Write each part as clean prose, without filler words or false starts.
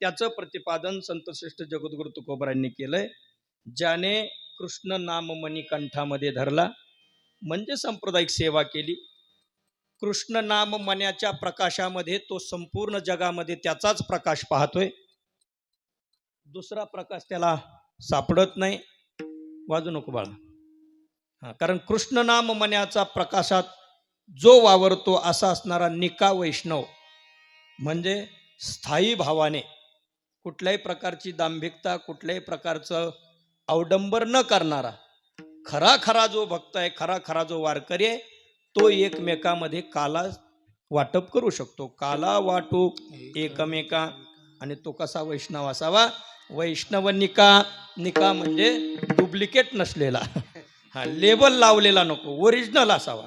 त्याचं प्रतिपादन संतश्रेष्ठ जगद्गुरु तुकोबरांनी केलंय. ज्याने कृष्ण नाम मनी कंठामध्ये धरला म्हणजे सांप्रदायिक सेवा केली. कृष्ण नाम मन्याच्या प्रकाशामध्ये तो संपूर्ण जगामध्ये त्याचाच प्रकाश पाहतोय. दुसरा प्रकाश त्याला सापडत नाही. वाजू नको बाळा. कारण कृष्ण नाम मन्याचा प्रकाशात जो वावरतो असा असणारा निका वैष्णव म्हणजे स्थायी भावाने कुठल्याही प्रकारची दांभिकता, कुठल्याही प्रकारचं अवडंबर न करणारा खरा खरा जो भक्त आहे, खरा खरा जो वारकरी आहे, तो एकमेकामध्ये काला वाटप करू शकतो. काला वाटू एकमेका. आणि तो कसा वैष्णव असावा? वैष्णव निका. निका म्हणजे डुप्लिकेट नसलेला, लेबल लावलेला नको, ओरिजिनल असावा.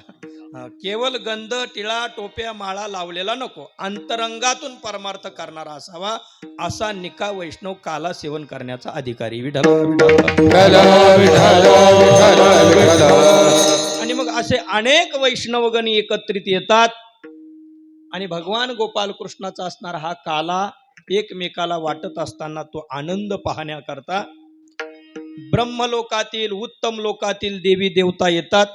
केवळ गंध, टिळा, टोप्या, माळा लावलेला नको, अंतरंगातून परमार्थ करणारा असावा. असा निका वैष्णव काला सेवन करण्याचा अधिकारी. विठ्ठल आणि मग असे अनेक वैष्णवगण एकत्रित येतात आणि भगवान गोपाल कृष्णाचा असणारा हा काला एकमेकाला वाटत असताना तो आनंद पाहण्याकरता ब्रह्मलोकातील, उत्तम लोकातील देवी देवता येतात.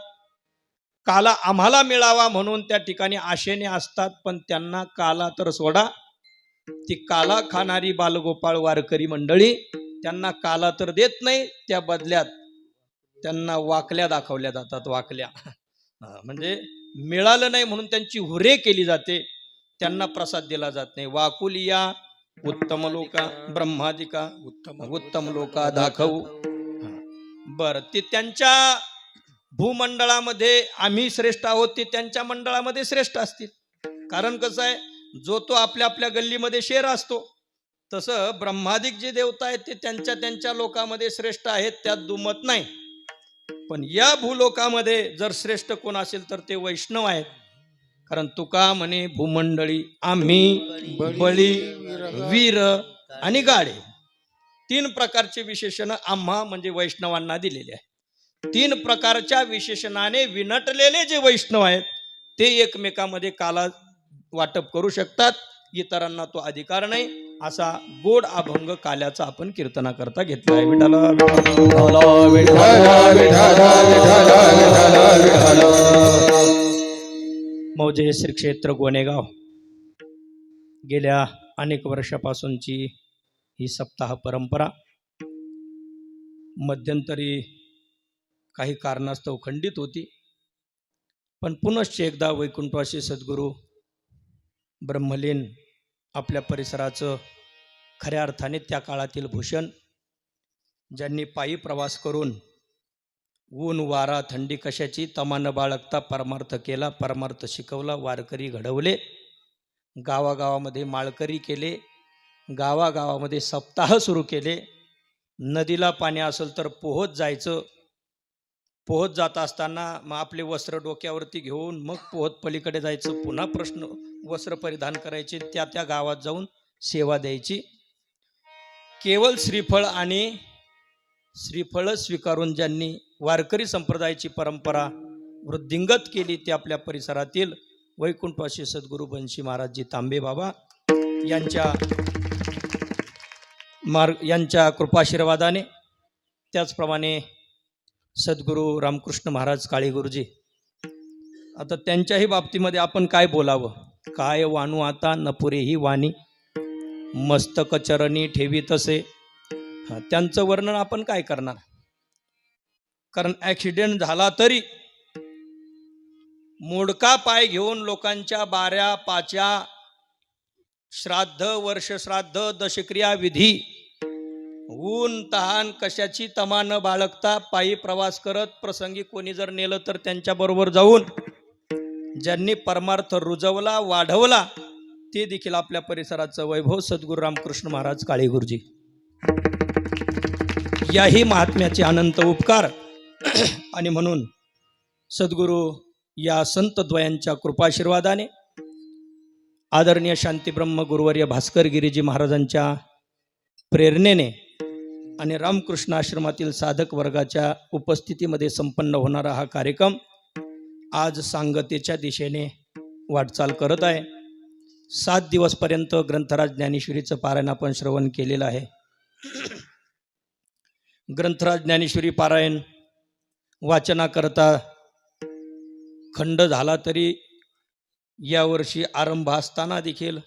काला आम्हाला मिळावा म्हणून त्या ठिकाणी आशेने असतात, पण त्यांना काला तर सोडा. ती काला खाणारी बालगोपाळ वारकरी मंडळी त्यांना काला तर देत नाही, त्या बदल्यात त्यांना वाकल्या दाखवल्या जातात. वाकल्या म्हणजे मिळालं नाही म्हणून त्यांची हुरे केली जाते, त्यांना प्रसाद दिला जात नाही. वाकुलिया उत्तम लोका ब्रह्मादिका उत्तम लोका दाखवू. बर, ते त्यांच्या भूमंडळामध्ये आम्ही श्रेष्ठ आहोत, ते त्यांच्या मंडळामध्ये श्रेष्ठ असतील. कारण कसं आहे, जो तो आपल्या आपल्या गल्लीमध्ये शेर असतो, तसं ब्रह्मादिक जे देवता आहेत ते त्यांच्या त्यांच्या लोकामध्ये श्रेष्ठ आहेत, त्यात दुमत नाही. पण या भूलोकामध्ये जर श्रेष्ठ कोण असेल तर ते वैष्णव आहेत. कारण तुका म्हणे भूमंडळी आम्ही बळी, वीर आणि गाडे, 3 प्रकारचे विशेषण आम्हा म्हणजे वैष्णवांना दिलेले आहे. 3 प्रकारच्या विशेषणाने विनटलेले जे वैष्णव आहेत ते एकमेकामध्ये काला वाटप करू शकतात, इतरांना तो अधिकार नाही. असा गोड अभंग काल्याचा आपण कीर्तना करता घेतला आहे. मौजे श्री क्षेत्र गोनेगाव गेल्या अनेक वर्षापासूनची ही सप्ताह परंपरा मध्यंतरी काही कारणास्तव खंडित होती, पण पुनश्च एकदा वैकुंठवासी सद्गुरू ब्रह्मलीन आपल्या परिसराचं खऱ्या अर्थाने त्या काळातील भूषण, ज्यांनी पायी प्रवास करून ऊन वारा थंडी कशाची तमा न बाळगता परमार्थ केला, परमार्थ शिकवला, वारकरी घडवले, गावागावामध्ये माळकरी केले, गावागावामध्ये सप्ताह सुरू केले. नदीला पाणी असेल तर पोहत जायचं, पोहत जात असताना मग आपले वस्त्र डोक्यावरती घेऊन मग पोहत पलीकडे जायचं, पुन्हा प्रश्न वस्त्र परिधान करायचे, त्या त्या गावात जाऊन सेवा द्यायची. केवळ श्रीफळ आणि श्रीफळ स्वीकारून ज्यांनी वारकरी संप्रदायाची परंपरा वृद्धिंगत केली ते आपल्या परिसरातील वैकुंठवासी सद्गुरू बंशी महाराजजी तांबे बाबा यांच्या कृपाशीर्वादाने, त्याचप्रमाणे सद्गुरू रामकृष्ण महाराज काळे गुरुजी. आता त्यांच्याही बाबतीमध्ये आपण काय बोलावं? काय वाणू आता न पुरेही वाणी, मस्तक चरणी ठेवी तसे. त्यांचं वर्णन आपण काय करणार? कारण ॲक्सिडेंट झाला तरी मोडका पाय घेऊन लोकांच्या बाऱ्या पाच्या, श्राद्ध, वर्षश्राद्ध, दशक्रिया विधी, ऊन तहान कशाची तमा न बाळगता पायी प्रवास करत, प्रसंगी कोणी जर नेलं तर त्यांच्याबरोबर जाऊन ज्यांनी परमार्थ रुजवला, वाढवला, ते देखील आपल्या परिसराचं वैभव सद्गुरू रामकृष्ण महाराज काळे गुरुजी. याही महात्म्याचे अनंत उपकार. आणि म्हणून सद्गुरू या संतद्वयांच्या कृपाशीर्वादाने, आदरणीय शांतीब्रह्म गुरुवर्य भास्कर गिरीजी महाराजांच्या प्रेरणेने आणि रामकृष्ण आश्रमातील साधक वर्गाच्या उपस्थितीमध्ये संपन्न होणारा हा कार्यक्रम आज सांगतेच्या दिशेने वाटचाल करत आहे. 7 दिवसपर्यंत ग्रंथराज ज्ञानेश्वरीचं पारायण आपण श्रवण केलेलं आहे. ग्रंथराज ज्ञानेश्वरी पारायण वाचनाकरता खंड झाला तरी यावर्षी आरंभ असताना देखील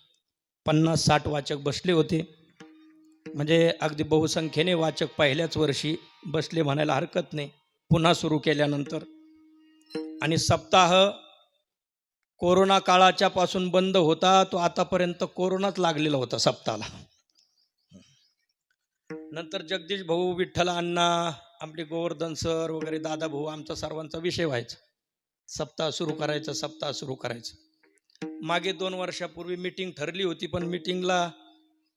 50-60 वाचक बसले होते. म्हणजे अगदी बहुसंख्येने वाचक पहिल्याच वर्षी बसले म्हणायला हरकत नाही पुन्हा सुरू केल्यानंतर. आणि सप्ताह कोरोना काळाच्या पासून बंद होता, तो आतापर्यंत कोरोनाच लागलेला होता सप्ताहाला. नंतर जगदीश भाऊ, विठ्ठल अण्णा, आपले गोवर्धन सर वगैरे, दादा भाऊ, आमचा सर्वांचा विषय व्हायचा सप्ताह सुरू करायचा, सप्ताह सुरू करायचा. मागे 2 वर्षापूर्वी मीटिंग ठरली होती, पण मीटिंगला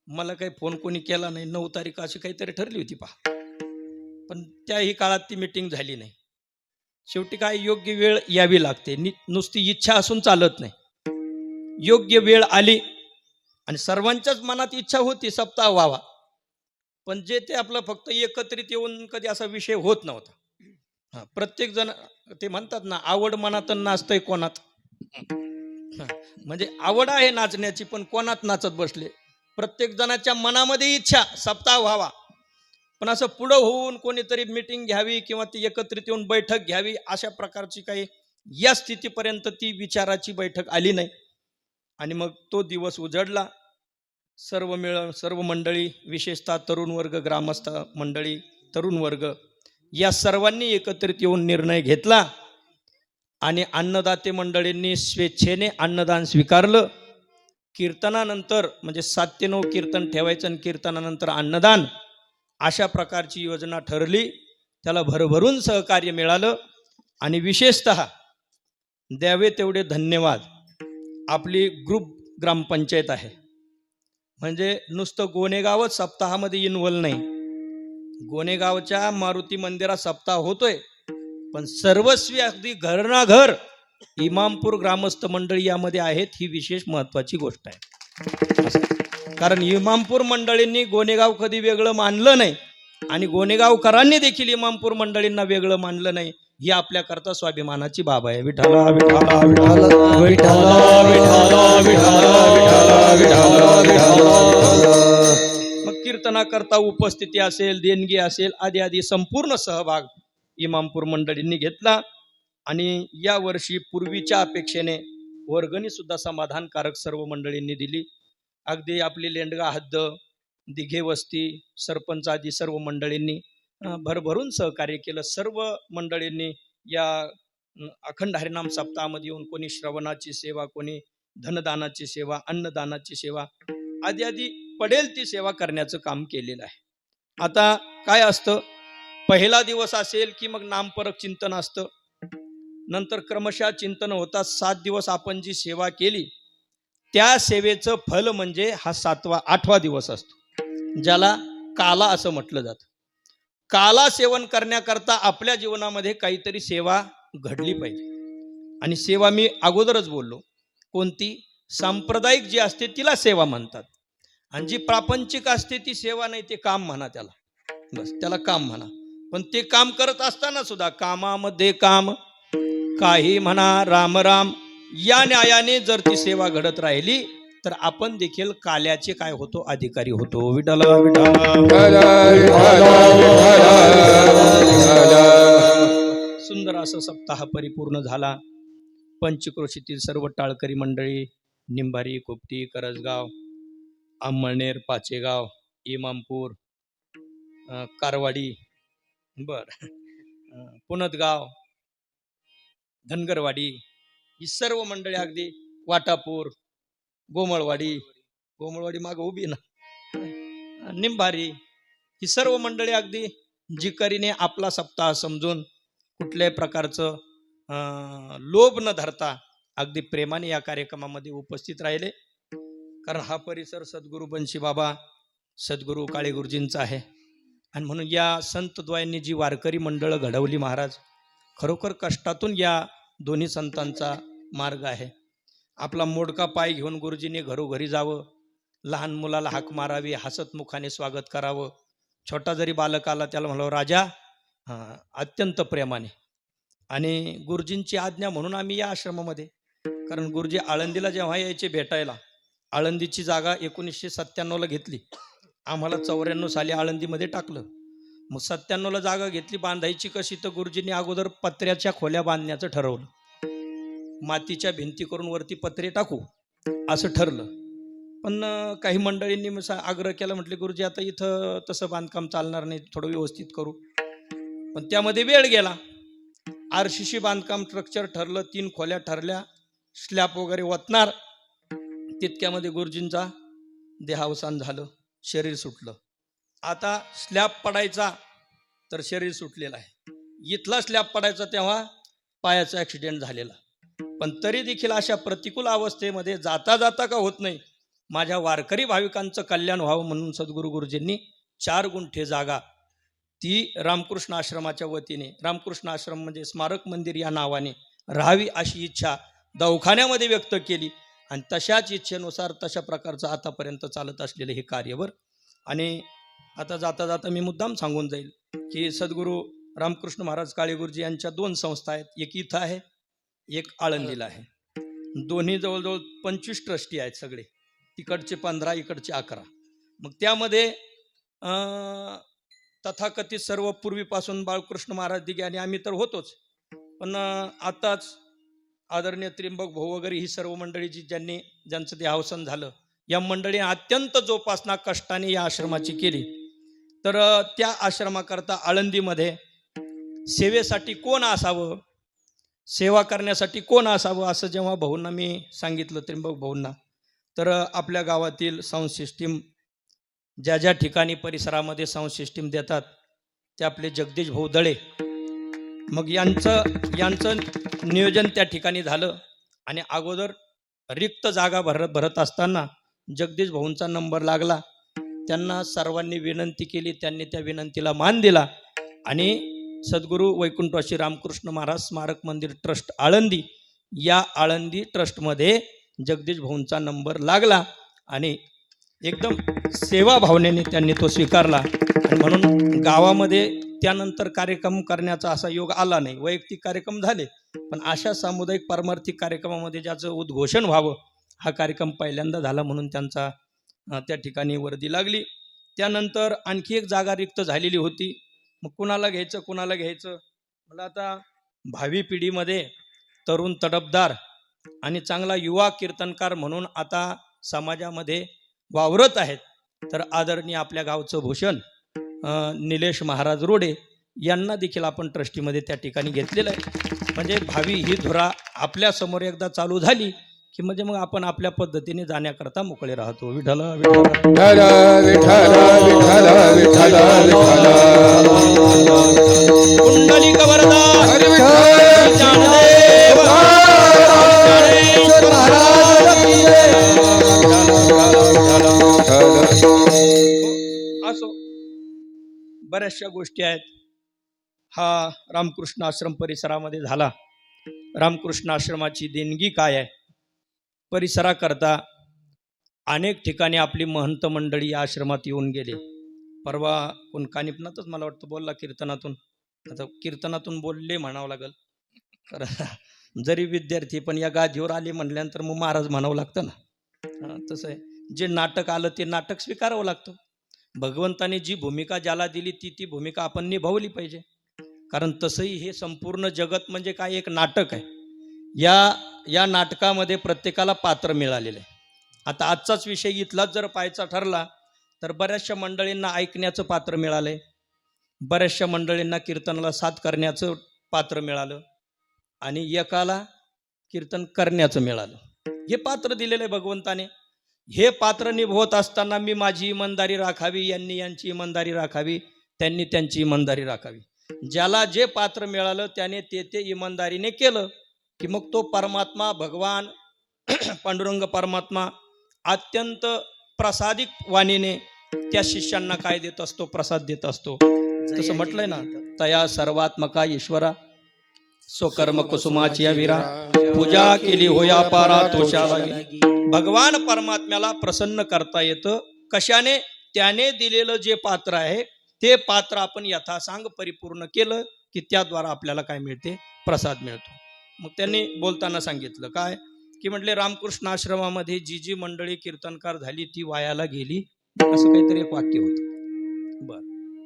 मला काही फोन कोणी केला नाही. 9 तारीख अशी काहीतरी ठरली होती पहा, पण त्याही काळात ती मीटिंग झाली नाही. शेवटी काय, योग्य वेळ यावी लागते. नुसती इच्छा असून चालत नाही. योग्य वेळ आली आणि सर्वांच्याच मनात इच्छा होती सप्ताह व्हावा, पण जे ते आपलं फक्त एकत्रित येऊन कधी असा विषय होत नव्हता. प्रत्येक जण ते म्हणतात ना, आवड मनात नाचतंय कोणात. म्हणजे आवड आहे नाचण्याची, पण कोणात नाचत बसले. प्रत्येक जणाच्या मनामध्ये इच्छा सप्ताह व्हावा, पण असं पुढं होऊन कोणीतरी मीटिंग घ्यावी किंवा ती एकत्रित येऊन बैठक घ्यावी अशा प्रकारची काही या स्थितीपर्यंत ती विचाराची बैठक आली नाही. आणि मग तो दिवस उजडला. सर्व मंडळी, विशेषतः तरुण वर्ग, ग्रामस्थ मंडळी, तरुण वर्ग या सर्वांनी एकत्रित येऊन निर्णय घेतला आणि अन्नदाते मंडळींनी स्वेच्छेने अन्नदान स्वीकारलं. कीर्तनानंतर म्हणजे 7 ते 9 कीर्तन ठेवायचं आणि कीर्तनानंतर अन्नदान अशा प्रकारची योजना ठरली. त्याला भरभरून सहकार्य मिळालं आणि विशेषतः द्यावे तेवढे धन्यवाद. आपली ग्रुप ग्रामपंचायत आहे, म्हणजे नुसतं गोनेगावच सप्ताहामध्ये इन्व्हॉल्व नाही. गोनेगावच्या मारुती मंदिरात सप्ताह होतोय, पण सर्वस्वी अगदी घरनाघर इमामपूर ग्रामस्थ मंडळी यामध्ये आहेत. ही विशेष महत्वाची गोष्ट आहे, कारण इमामपूर मंडळींनी गोनेगाव कधी वेगळं मानलं नाही आणि गोनेगावकरांनी देखील इमामपूर मंडळींना वेगळं मानलं नाही. ही आपल्याकरता स्वाभिमानाची बाब आहे. विठ्ठला विठ्ठला विठ्ठला विठ्ठला विठ्ठला विठ्ठला विठ्ठला. मग कीर्तनाकरता उपस्थिती असेल, देणगी असेल, आदी आदी संपूर्ण सहभाग इमामपूर मंडळींनी घेतला. आणि या वर्षी पूर्वीच्या अपेक्षेने वर्गणी सुद्धा समाधानकारक सर्व मंडळींनी दिली. अगदी आपली लेंडगा हद्द, दिघे वस्ती, सरपंच आदी सर्व मंडळींनी भरभरून सहकार्य केलं. सर्व मंडळींनी या अखंड हरिनाम सप्ताहामध्ये येऊन कोणी श्रवणाची सेवा, कोणी धनदानाची सेवा, अन्नदानाची सेवा आदी आदी पडेल ती सेवा करण्याचं काम केलेलं आहे. आता काय असतं, पहिला दिवस असेल की मग नामपरक चिंतन असतं, नंतर क्रमशः चिंतन होतात. 7 दिवस आपण जी सेवा केली त्या सेवेचं फल म्हणजे हा 8वा दिवस असतो, ज्याला काला असं म्हटलं जातं. काला सेवन करण्याकरता आपल्या जीवनामध्ये काहीतरी सेवा घडली पाहिजे. आणि सेवा मी अगोदरच बोललो, कोणती सांप्रदायिक जी असते तिला सेवा म्हणतात, आणि जी प्रापंचिक असते ती सेवा नाही, ते काम म्हणा त्याला, बस त्याला काम म्हणा. पण ते काम करत असताना सुद्धा कामामध्ये काम, काही म्हणा राम राम, या न्यायाने जर ती सेवा घडत राहिली तर आपण देखील काल्याचे काय होतो, अधिकारी होतो. विठ्ठला विठ्ठला. सुंदर असं सप्ताह परिपूर्ण झाला. पंचक्रोशीतील सर्व टाळकरी मंडळी, निंबारी, कोपटी, करजगाव, अंमळनेर, पाचेगाव, इमामपूर, कारवाडी, पुनतगाव, धनगरवाडी, ही सर्व मंडळी, अगदी वाटापूर, गोमळवाडी मागं उभी ना, निंबारी, ही सर्व मंडळी अगदी जिकरीने आपला सप्ताह समजून कुठल्याही प्रकारचं लोभ न धरता अगदी प्रेमाने या कार्यक्रमामध्ये उपस्थित राहिले. कारण हा परिसर सद्गुरू बंशी बाबा, सद्गुरू काळे गुरुजींचा आहे. आणि म्हणून या संतद्वयांनी जी वारकरी मंडळं घडवली महाराज, खरोखर कष्टातून या दोन्ही संतांचा मार्ग आहे. आपला मोडका पाय घेऊन गुरुजींनी घरोघरी जावं, लहान मुलाला हाक मारावी, हसतमुखाने स्वागत करावं, छोटा जरी बालक आला त्याला म्हणावं राजा, अत्यंत प्रेमाने. आणि गुरुजींची आज्ञा म्हणून आम्ही या आश्रमामध्ये, कारण गुरुजी आळंदीला जेव्हा यायचे भेटायला आळंदीची जागा 1997ला घेतली. आम्हाला 94 साली आळंदीमध्ये टाकलं. मग 97ला जागा घेतली. बांधायची कशी, तर गुरुजींनी अगोदर पत्र्याच्या खोल्या बांधण्याचं ठरवलं. मातीच्या भिंती करून वरती पत्रे टाकू असं ठरलं. पण काही मंडळींनी आग्रह केला, म्हटले गुरुजी आता इथं तसं बांधकाम चालणार नाही, थोडं व्यवस्थित करू. पण त्यामध्ये वेळ गेला. आरसीसी बांधकाम स्ट्रक्चर ठरलं, 3 खोल्या ठरल्या, स्लॅब वगैरे ओतणार. तितक्यामध्ये गुरुजींचा देहावसान झालं, शरीर सुटलं. आता स्लॅब पडायचा तर शरीर सुटलेलं आहे. इथला स्लॅब पडायचा तेव्हा पायाचा ॲक्सिडेंट झालेला. पण तरी देखील अशा प्रतिकूल अवस्थेमध्ये जाता जाता का होत नाही, माझ्या वारकरी भाविकांचं कल्याण व्हावं म्हणून सद्गुरू गुरुजींनी 4 गुंठे जागा ती रामकृष्ण आश्रमाच्या वतीने, रामकृष्ण आश्रम म्हणजे स्मारक मंदिर या नावाने राहावी अशी इच्छा दवाखान्यामध्ये व्यक्त केली. आणि तशाच इच्छेनुसार तशा प्रकारचं आतापर्यंत चालत असलेलं हे कार्यवर. आणि आता जाता जाता मी मुद्दाम सांगून जाईल की सद्गुरू रामकृष्ण महाराज काळे गुरुजी यांच्या 2 संस्था आहेत. एक इथं आहे, एक आळंदीला आहे. दोन्ही जवळजवळ 25 ट्रस्टी आहेत सगळे, तिकडचे 15, इकडचे 11. मग त्यामध्ये तथाकथित सर्व पूर्वीपासून बाळकृष्ण महाराज दिघे आणि आम्ही तर होतोच. पण आताच आदरणीय त्रिंबक भाऊ वगैरे ही सर्व मंडळी ज्यांचं देहावसान झालं, या मंडळीने अत्यंत जोपासना कष्टाने या आश्रमाची केली. तर त्या आश्रमाकरता आळंदीमध्ये सेवेसाठी कोण असावं, सेवा करण्यासाठी कोण असावं असं जेव्हा भाऊंना मी सांगितलं, त्रिंबक भाऊंना, तर आपल्या गावातील साऊंड सिस्टीम ज्या ज्या ठिकाणी परिसरामध्ये साऊंड सिस्टीम देतात ते आपले जगदीश भाऊ दळे, मग यांचं नियोजन त्या ठिकाणी झालं. आणि अगोदर रिक्त जागा भरत असताना जगदीश भाऊंचा नंबर लागला. त्यांना सर्वांनी विनंती केली, त्यांनी त्या विनंतीला मान दिला आणि सद्गुरू वैकुंठवासी रामकृष्ण महाराज स्मारक मंदिर ट्रस्ट आळंदी, या आळंदी ट्रस्टमध्ये जगदीश भाऊंचा नंबर लागला आणि एकदम सेवा भावनेने त्यांनी तो स्वीकारला. आणि म्हणून गावामध्ये त्यानंतर कार्यक्रम करण्याचा असा योग आला नाही. वैयक्तिक कार्यक्रम झाले, पण अशा सामुदायिक पारमार्थिक कार्यक्रमामध्ये ज्याचं उद्घोषण व्हावं हा कार्यक्रम पहिल्यांदा झाला, म्हणून त्यांचा त्या ठिकाणी वर्दी लागली. त्यानंतर आणखी एक जागा रिक्त झालेली होती. मग कुणाला घ्यायचं मला आता भावी पिढीमध्ये तरुण तडफदार आणि चांगला युवा कीर्तनकार म्हणून आता समाजामध्ये वावरत आहेत. तर आदरणीय आपल्या गावचं भूषण निलेश महाराज रोडे यांना देखील आपण ट्रस्टीमध्ये त्या ठिकाणी घेतलेलं आहे. म्हणजे भावी ही धुरा आपल्यासमोर एकदा चालू झाली की म्हणजे मग आपण आपल्या पद्धतीने जाण्याकरता मोकळे राहतो. विठ्ठल विठ्ठल विठ्ठल विठ्ठल विठ्ठल कुंडलिक वरदा असो बऱ्याचशा गोष्टी आहेत. हा रामकृष्ण आश्रम परिसरामध्ये झाला. रामकृष्ण आश्रमाची देणगी काय आहे, परिसराकरता अनेक ठिकाणी आपली महंत मंडळी या आश्रमात येऊन गेले. परवा कोण कानिपनातच मला वाटतं बोलला कीर्तनातून, आता कीर्तनातून बोलले म्हणावं लागल, तर जरी विद्यार्थी पण या गादीवर आले म्हणल्यानंतर मग महाराज म्हणावं लागतं ना. तसं आहे, जे नाटक आलं ते नाटक स्वीकारावं लागतं. भगवंताने जी भूमिका ज्याला दिली ती भूमिका आपण निभावली पाहिजे. कारण तसंही हे संपूर्ण जगत म्हणजे काय, एक नाटक आहे. या नाटकामध्ये प्रत्येकाला पात्र मिळालेलं आहे. आता आजचाच विषय इथलाच जर पाहायचा ठरला तर बऱ्याचशा मंडळींना ऐकण्याचं पात्र मिळालंय, बऱ्याचशा मंडळींना कीर्तनाला साथ करण्याचं पात्र मिळालं आणि एकाला कीर्तन करण्याचं मिळालं. हे पात्र दिलेलं आहे भगवंताने. हे पात्र निभवत असताना मी माझी इमानदारी राखावी, यांनी यांची इमानदारी राखावी, त्यांनी त्यांची इमानदारी राखावी. ज्याला जे पात्र मिळालं त्याने ते इमानदारीने केलं की मग तो परमात्मा भगवान पांडुरंग परमात्मा अत्यंत प्रसादिक वाणीने त्या शिष्यांना काय देत असतो, प्रसाद देत असतो. तसं म्हटलंय ना, तया सर्वात्मका ईश्वरा स्वकर्म कुसुमाची या वीरा पूजा केली होया पारा तोषाला. भगवान परमात्म्याला प्रसन्न करता येतं कशाने, त्याने दिलेलं जे पात्र आहे ते पात्र आपण यथासांग परिपूर्ण केलं की त्याद्वारा आपल्याला काय मिळते, प्रसाद मिळतो. मग त्यांनी बोलताना सांगितलं काय, की म्हटले रामकृष्ण आश्रमामध्ये जी जी मंडळी कीर्तनकार झाली ती वायाला गेली, असं काहीतरी एक वाक्य होतं. बर,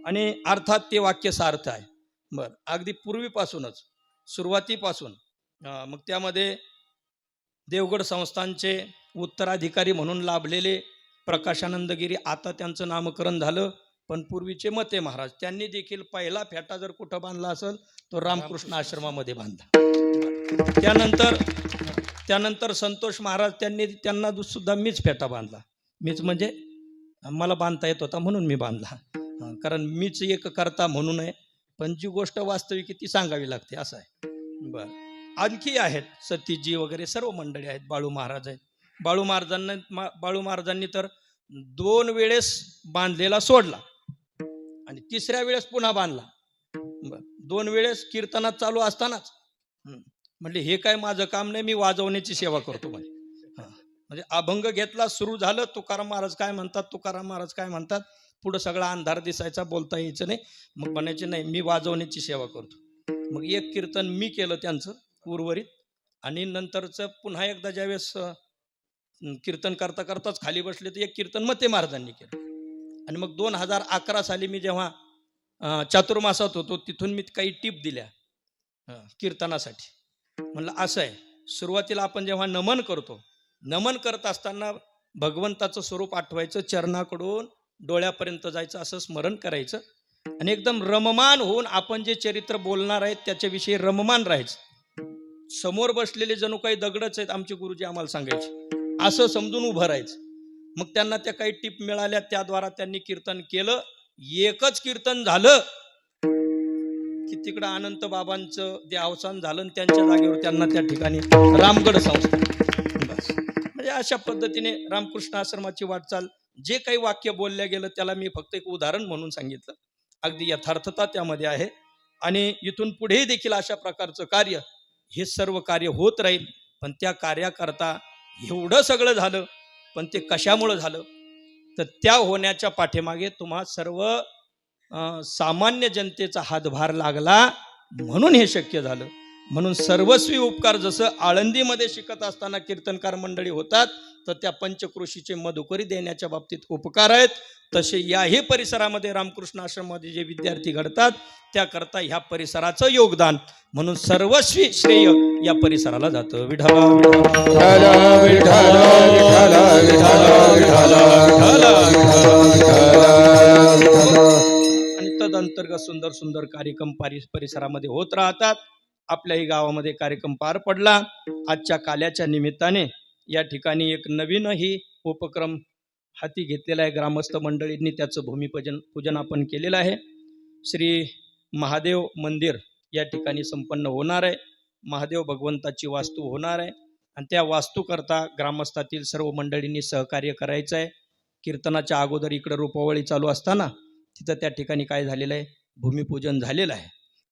आणि अर्थात ते वाक्य सार्थ आहे. बर, अगदी पूर्वीपासूनच, सुरुवातीपासून मग त्यामध्ये देवगड संस्थानचे उत्तराधिकारी म्हणून लाभलेले प्रकाशानंदगिरी, आता त्यांचं नामकरण झालं, पण पूर्वीचे मते महाराज, त्यांनी देखील पहिला फेटा जर कुठं बांधला असेल तो रामकृष्ण आश्रमामध्ये बांधला. त्यानंतर संतोष महाराज, त्यांना सुद्धा मीच फेटा बांधला. मीच म्हणजे मला बांधता येत होता म्हणून मी बांधला, कारण मीच एक करता म्हणून आहे, पण जी गोष्ट वास्तविक ती सांगावी लागते, असं आहे. बरं, आणखी आहेत सतीजी वगैरे सर्व मंडळी आहेत. बाळू महाराज आहेत. बाळू महाराजांनी तर 2 वेळेस बांधलेला सोडला आणि 3ऱ्या वेळेस पुन्हा बांधला. बर, 2 वेळेस कीर्तनात चालू असतानाच म्हणले हे काय माझं काम नाही, मी वाजवण्याची सेवा करतो म्हणे. म्हणजे अभंग घेतला, सुरू झालं, तुकाराम महाराज काय म्हणतात, तुकाराम महाराज काय म्हणतात, पुढं सगळा अंधार दिसायचा, बोलता यायचं नाही. मग म्हणायचे नाही मी वाजवण्याची सेवा करतो. मग एक कीर्तन मी केलं त्यांचं उर्वरित, आणि नंतरचं पुन्हा एकदा ज्यावेळेस कीर्तन करता करताच खाली बसले तर एक कीर्तन मते महाराजांनी केलं. आणि मग 2011 साली मी जेव्हा चातुर्मासात होतो, तिथून मी काही टीप दिल्या कीर्तनासाठी. म्हणलं असं आहे, सुरुवातीला आपण जेव्हा नमन करतो, नमन करत असताना भगवंताचं स्वरूप आठवायचं, चरणाकडून डोळ्यापर्यंत जायचं, असं स्मरण करायचं, आणि एकदम रममान होऊन आपण जे चरित्र बोलणार आहेत त्याच्याविषयी रममान राहायचं. समोर बसलेले जणू काही दगडच आहेत, आमचे गुरुजी आम्हाला सांगायचे, असं समजून उभं राहायचं. मग त्यांना त्या काही टीप मिळाल्या, त्याद्वारा त्यांनी कीर्तन केलं. एकच कीर्तन झालं की तिकडं अनंत बाबांचं देहावसान झालं आणि त्यांच्या जागेवर त्यांना त्या ठिकाणी रामगड संस्था. बस, म्हणजे अशा पद्धतीने रामकृष्ण आश्रमाची वाटचाल, जे काही वाक्य बोलल्या गेलं त्याला मी फक्त एक उदाहरण म्हणून सांगितलं. अगदी यथार्थता त्यामध्ये आहे, आणि इथून पुढेही देखील अशा प्रकारचं कार्य, हे सर्व कार्य होत राहील. पण त्या कार्याकरता एवढं सगळं झालं, पण ते कशामुळं झालं, तर त्या होण्याच्या पाठीमागे तुम्हा सर्व सामान्य जनतेचा हातभार लागला, म्हणून हे शक्य झालं. म्हणून सर्वस्वी उपकार, जसं आळंदीमध्ये शिकत असताना कीर्तनकार मंडळी होतात, तर त्या पंचक्रोशीचे मधुकरी देण्याच्या बाबतीत उपकार आहेत, तसे याही परिसरामध्ये रामकृष्ण आश्रमामध्ये जे विद्यार्थी घडतात त्याकरता ह्या परिसराचं योगदान, म्हणून सर्वस्वी श्रेय या परिसराला जातं. विठला आणि तदंतर्गत सुंदर सुंदर कार्यक्रम परिसरामध्ये होत राहतात. आपल्याही गावामध्ये कार्यक्रम पार पडला. आजच्या काल्याच्या निमित्ताने या ठिकाणी एक नवीनही उपक्रम हाती घेतलेला आहे. ग्रामस्थ मंडळींनी त्याचं भूमिपूजन आपण केलेलं आहे. श्री महादेव मंदिर या ठिकाणी संपन्न होणार आहे. महादेव भगवंताची वास्तू होणार आहे, आणि त्या वास्तूकरता ग्रामस्थातील सर्व मंडळींनी सहकार्य करायचं आहे. कीर्तनाच्या अगोदर इकडं रूपावळी चालू असताना तिथं त्या ठिकाणी काय झालेलं आहे, भूमिपूजन झालेलं आहे.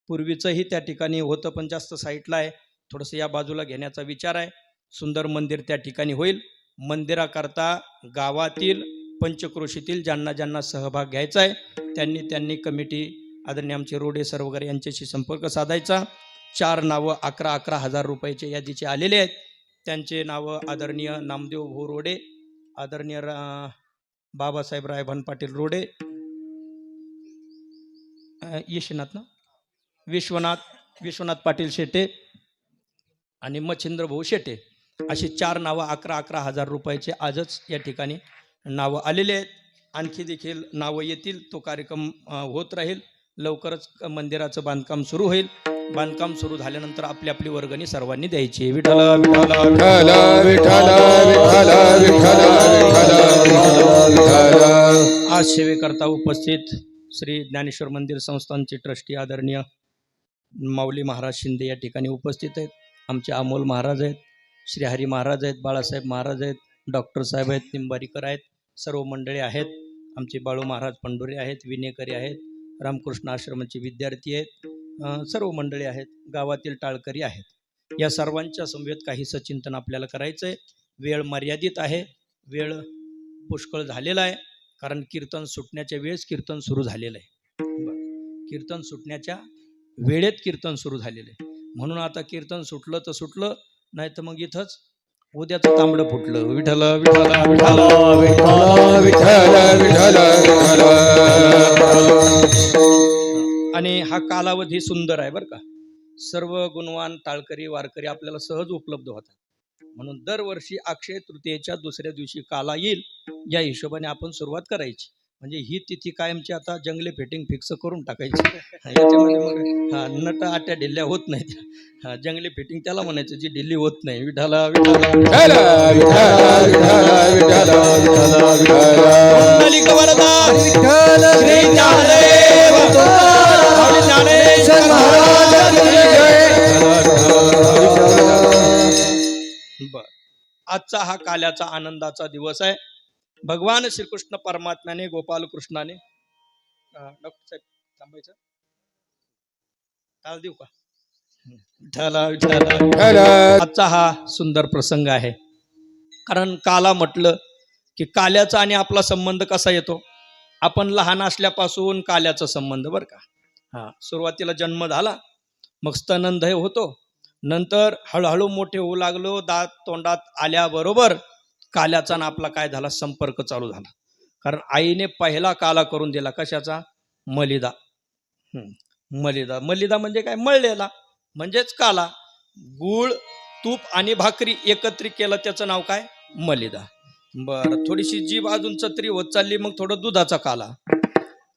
पूर्वीचंही त्या ठिकाणी होतं, पण जास्त साईटला आहे, थोडंसं या बाजूला घेण्याचा विचार आहे. सुंदर मंदिर त्या ठिकाणी होईल. मंदिराकरता गावातील पंचक्रोशीतील ज्यांना ज्यांना सहभाग घ्यायचा आहे त्यांनी कमिटी, आदरणीय आमचे रोडे सर वगैरे यांच्याशी संपर्क साधायचा. 4 नावं 11,000 रुपयाचे यादीचे आलेले आहेत. त्यांचे नावं आदरणीय नामदेव भाऊ रोडे, आदरणीय बाबासाहेब रायभान पाटील रोडे, यशनाथ ना विश्वनाथ पाटील शेटे आणि मच्छिंद्र भाऊ शेटे, अशी 4 नावं 11,000 रुपयाचे आजच या ठिकाणी नावं आलेले आहेत. आणखी देखील नावं येतील. तो कार्यक्रम होत राहील. लवकरच मंदिराचं बांधकाम सुरू होईल. बांधकाम सुरू झाल्यानंतर आपली आपली वर्गणी सर्वांनी द्यायची. विठ्ठला विठ्ठला विठ्ठला विठ्ठला विठ्ठला. आज सेवेकरता उपस्थित श्री ज्ञानेश्वर मंदिर संस्थानचे ट्रस्टी आदरणीय माऊली महाराज शिंदे या ठिकाणी उपस्थित आहेत. आमचे अमोल महाराज आहेत, श्री हरी महाराज आहेत, बाळासाहेब महाराज आहेत, डॉक्टर साहेब आहेत, निंबारीकर आहेत, सर्व मंडळी आहेत. आमचे बाळू महाराज पंढोरे आहेत, विनेकरी आहेत, रामकृष्ण आश्रमाचे विद्यार्थी आहेत, सर्व मंडळी आहेत, गावातील टाळकरी आहेत. या सर्वांच्या समवेत काही सचिंतन आपल्याला करायचं आहे. वेळ मर्यादित आहे, वेळ पुष्कळ झालेला आहे, कारण कीर्तन सुटण्याच्या वेळेस कीर्तन सुरू झालेलं आहे. कीर्तन सुटण्याच्या वेळेत कीर्तन सुरू झालेलं आहे. म्हणून आता कीर्तन सुटलं तर सुटलं, नाही तर मग इथंच उद्याचं तांबडं फुटलं. विठ्ठल विठ्ठल विठ्ठल विठ्ठल विठ्ठल विठ्ठल. आणि हा कालावधी सुंदर आहे बरं का. सर्व गुणवान टाळकरी वारकरी आपल्याला सहज उपलब्ध होतात. म्हणून दरवर्षी अक्षय तृतीयेच्या दुसऱ्या दिवशी काला येईल या हिशोबाने आपण सुरुवात करायची. म्हणजे ही तिथी कायमची आता जंगले फिटिंग फिक्स करून टाकायची. याच्यामध्ये मग नट आट्या ढिल्ल्या होत नाहीत. जंगली फिटिंग त्याला म्हणायचं जी ढिल्ली होत नाही. विठ्ठल विठ्ठल विठ्ठल विठ्ठल विठ्ठल विठ्ठल कुंडलिक वरदा विठ्ठल श्री ज्ञानदेव स्वामी ज्ञानेश्वर महाराज की जय. बर, आजचा हा काल्याचा आनंदाचा दिवस आहे. भगवान श्रीकृष्ण परमात्म्याने गोपाल कृष्णाने डॉक्टर साहेब थांबायचं टाळ देऊ का. विठ्ठल विठ्ठल. आजचा हा सुंदर प्रसंग आहे. कारण काला म्हटलं की काल्याचा आणि आपला संबंध कसा येतो. आपण लहान असल्यापासून काल्याचा संबंध बरं का. सुरुवातीला जन्म झाला, मग स्तनंदय होतो, नंतर हळूहळू मोठे होऊ लागलो, दात तोंडात आल्याबरोबर काल्याचा आणि आपला काय झाला संपर्क चालू झाला. कारण आईने पहिला काला करून दिला. कशाचा. मलिदा. मलिदा मलिदा म्हणजे काय. मळलेला म्हणजेच काला. गूळ तूप आणि भाकरी एकत्रित केलं त्याचं नाव काय मलिदा. बरं, थोडीशी जीभ अजून चत्री होत चालली, मग थोडं दुधाचा काला.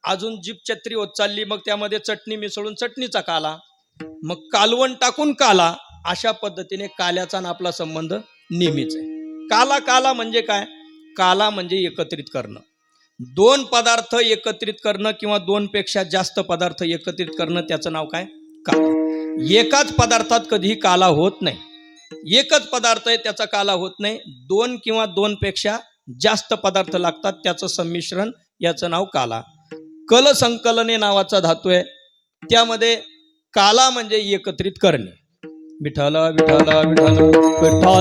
अजून जीभ चत्री होत चालली, मग त्यामध्ये चटणी मिसळून चटणीचा काला, मग कालवण टाकून काला. अशा पद्धतीने काल्याचा आणि आपला संबंध नेहमीच आहे. काला काला म्हणजे काय. काला म्हणजे एकत्रित करणं. दोन पदार्थ एकत्रित करणं किंवा दोन पेक्षा जास्त पदार्थ एकत्रित करणं त्याचं नाव काय काला. एकाच पदार्थात कधीही काला होत नाही. एकच पदार्थ आहे त्याचा काला होत नाही. दोन किंवा दोन पेक्षा जास्त पदार्थ लागतात त्याचं संमिश्रण, याचं नाव काला. कल संकलने नावाचा धातू आहे, त्यामध्ये काला म्हणजे एकत्रित करणे. विठ्ठल विठ्ठल विठ्ठल विठ्ठल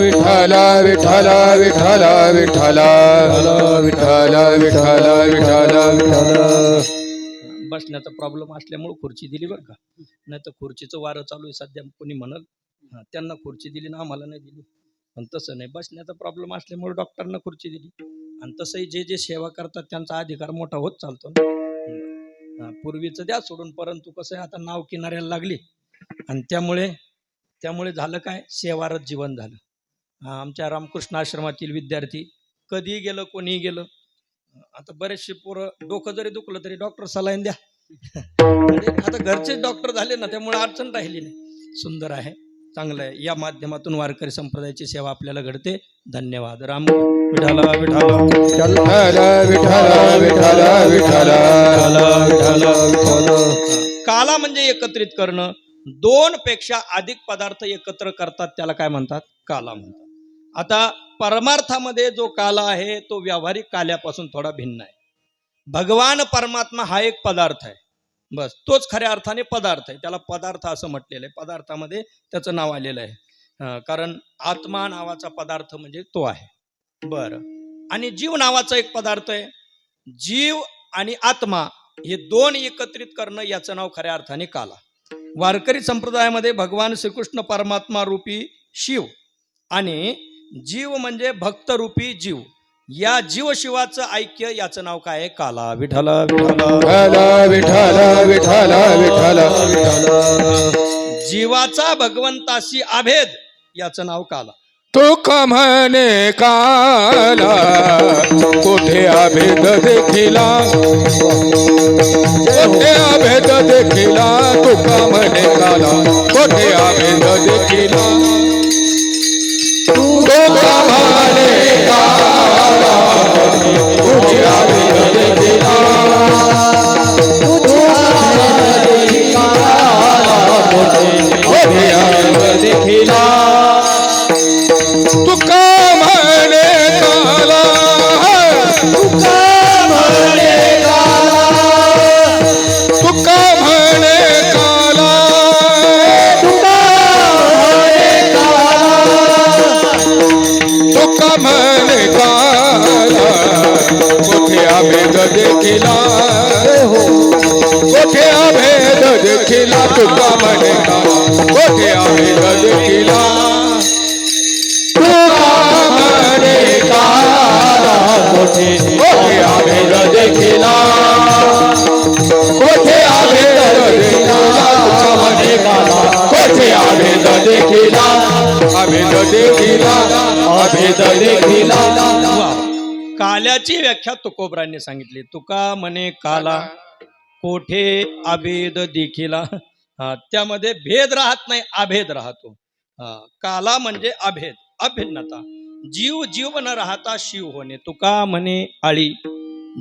विठ्ठल विठ्ठल विठ्ठल विठ्ठल विठ्ठल विठ्ठल विठ्ठल विठ्ठल. बसण्याचा प्रॉब्लेम असल्यामुळे खुर्ची दिली बरं का. नाही तर खुर्चीचं वारं चालू आहे सध्या, कोणी म्हणल त्यांना खुर्ची दिली ना आम्हाला नाही दिली. पण तसं नाही, बसण्याचा प्रॉब्लेम असल्यामुळे डॉक्टरना खुर्ची दिली. आणि तसंही जे जे सेवा करतात त्यांचा अधिकार मोठा होत चालतो ना. पूर्वीचं द्या सोडून, परंतु कसं आहे आता नाव किनाऱ्याला लागली आणि त्यामुळे झालं काय, सेवारत जीवन झालं. आमच्या रामकृष्ण आश्रमातील विद्यार्थी कधीही गेलं कोणीही गेलं, आता बरेचसे पोरं डोकं जरी दुखलं तरी डॉक्टर सलाईन द्या. म्हणजे आता घरचेच डॉक्टर झाले ना, त्यामुळे अडचण राहिली नाही. सुंदर आहे, चांगलं आहे. या माध्यमातून वारकरी संप्रदायाची सेवा आपल्याला घडते. धन्यवाद. राम विठ्ठल विठ्ठल विठ्ठल विठ्ठल विठ्ठल विठ्ठल. काला म्हणजे एकत्रित करणं. दोन पेक्षा अधिक पदार्थ एकत्र करतात त्याला काय म्हणतात काला म्हणतात. आता परमार्थामध्ये जो काला आहे तो व्यावहारिक काल्यापासून थोडा भिन्न आहे. भगवान परमात्मा हा एक पदार्थ आहे, बस तोच खऱ्या अर्थाने पदार्थ आहे. त्याला पदार्थ असं म्हटलेलं आहे, पदार्थामध्ये त्याचं नाव आलेलं आहे. कारण आत्मा नावाचा पदार्थ म्हणजे तो आहे. बरं, आणि जीव नावाचा एक पदार्थ आहे. जीव आणि आत्मा हे दोन एकत्रित करणं याचं नाव खऱ्या अर्थाने काला. वारकरी संप्रदायामध्ये भगवान श्रीकृष्ण परमात्मा रूपी शिव आणि जीव म्हणजे भक्त रूपी जीव, या जीव शिवाचं ऐक्य याचं नाव काय आहे काला. विठ्ठल विठ्ठल विठ्ठल विठ्ठल विठ्ठल विठ्ठल. जीवाचा भगवंताशी अभेद याचं नाव काला. तुका म्हणे काला कोठे अभेद देखिला, कोठे अभेद देखिला. तुका म्हणे काला कोठे अभेद देखिला. तुका म्हणे काला कोठे अभेद देखिला. कोठे अभेद देखिला. तुका म्हणे काला, तुका म्हणे काला, तुका म्हणे काला, तुका म्हणे काला, तुका म्हणे काला. कोठे अभेद देखिला, कोठे अभेद देखिला. तुका म्हणे काला कोठे अभेद देखिला. अभेद देखिला अभेद देखिला. वा. काल्याची व्याख्या तुकोबरांनी सांगितली. तुका म्हणे काला कोठे अभेद देखिला. त्यामध्ये भेद राहत नाही, अभेद राहतो. काला म्हणजे अभेद, अभिन्नता. जीव जीव न राहता शिव होणे. तुका म्हणे आळी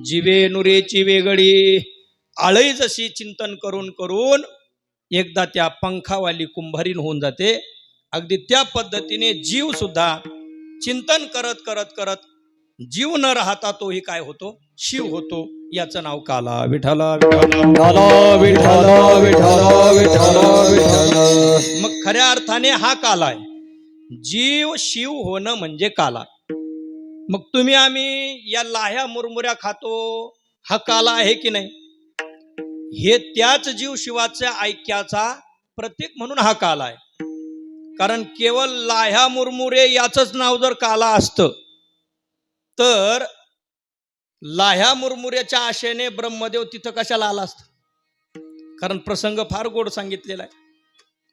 जीवे नुरेची वेगळी. आळई जशी चिंतन करून करून एकदा त्या पंखावाली कुंभारीन होऊन जाते, अगदी त्या पद्धतीने जीव सुद्धा चिंतन करत करत करत जीव न राहता तोही काय होतो, शिव होतो. याचं नाव काला. विठाला विठाला विठाला विठाला विठाला विठाला. मग खऱ्या अर्थाने हा काला आहे. जीव शिव होणं म्हणजे काला. मग तुम्ही आम्ही या लाह्या मुरमुऱ्या खातो, हा काला आहे की नाही? हे त्याच जीव शिवाच्या ऐक्याचा प्रतीक म्हणून हा काला आहे. कारण केवळ लाह्या मुरमुरे याचंच नाव जर काला असतं तर लाह्या मुरमुऱ्याच्या आशेने ब्रह्मदेव तिथं कशाला आला असत? कारण प्रसंग फार गोड सांगितलेला आहे,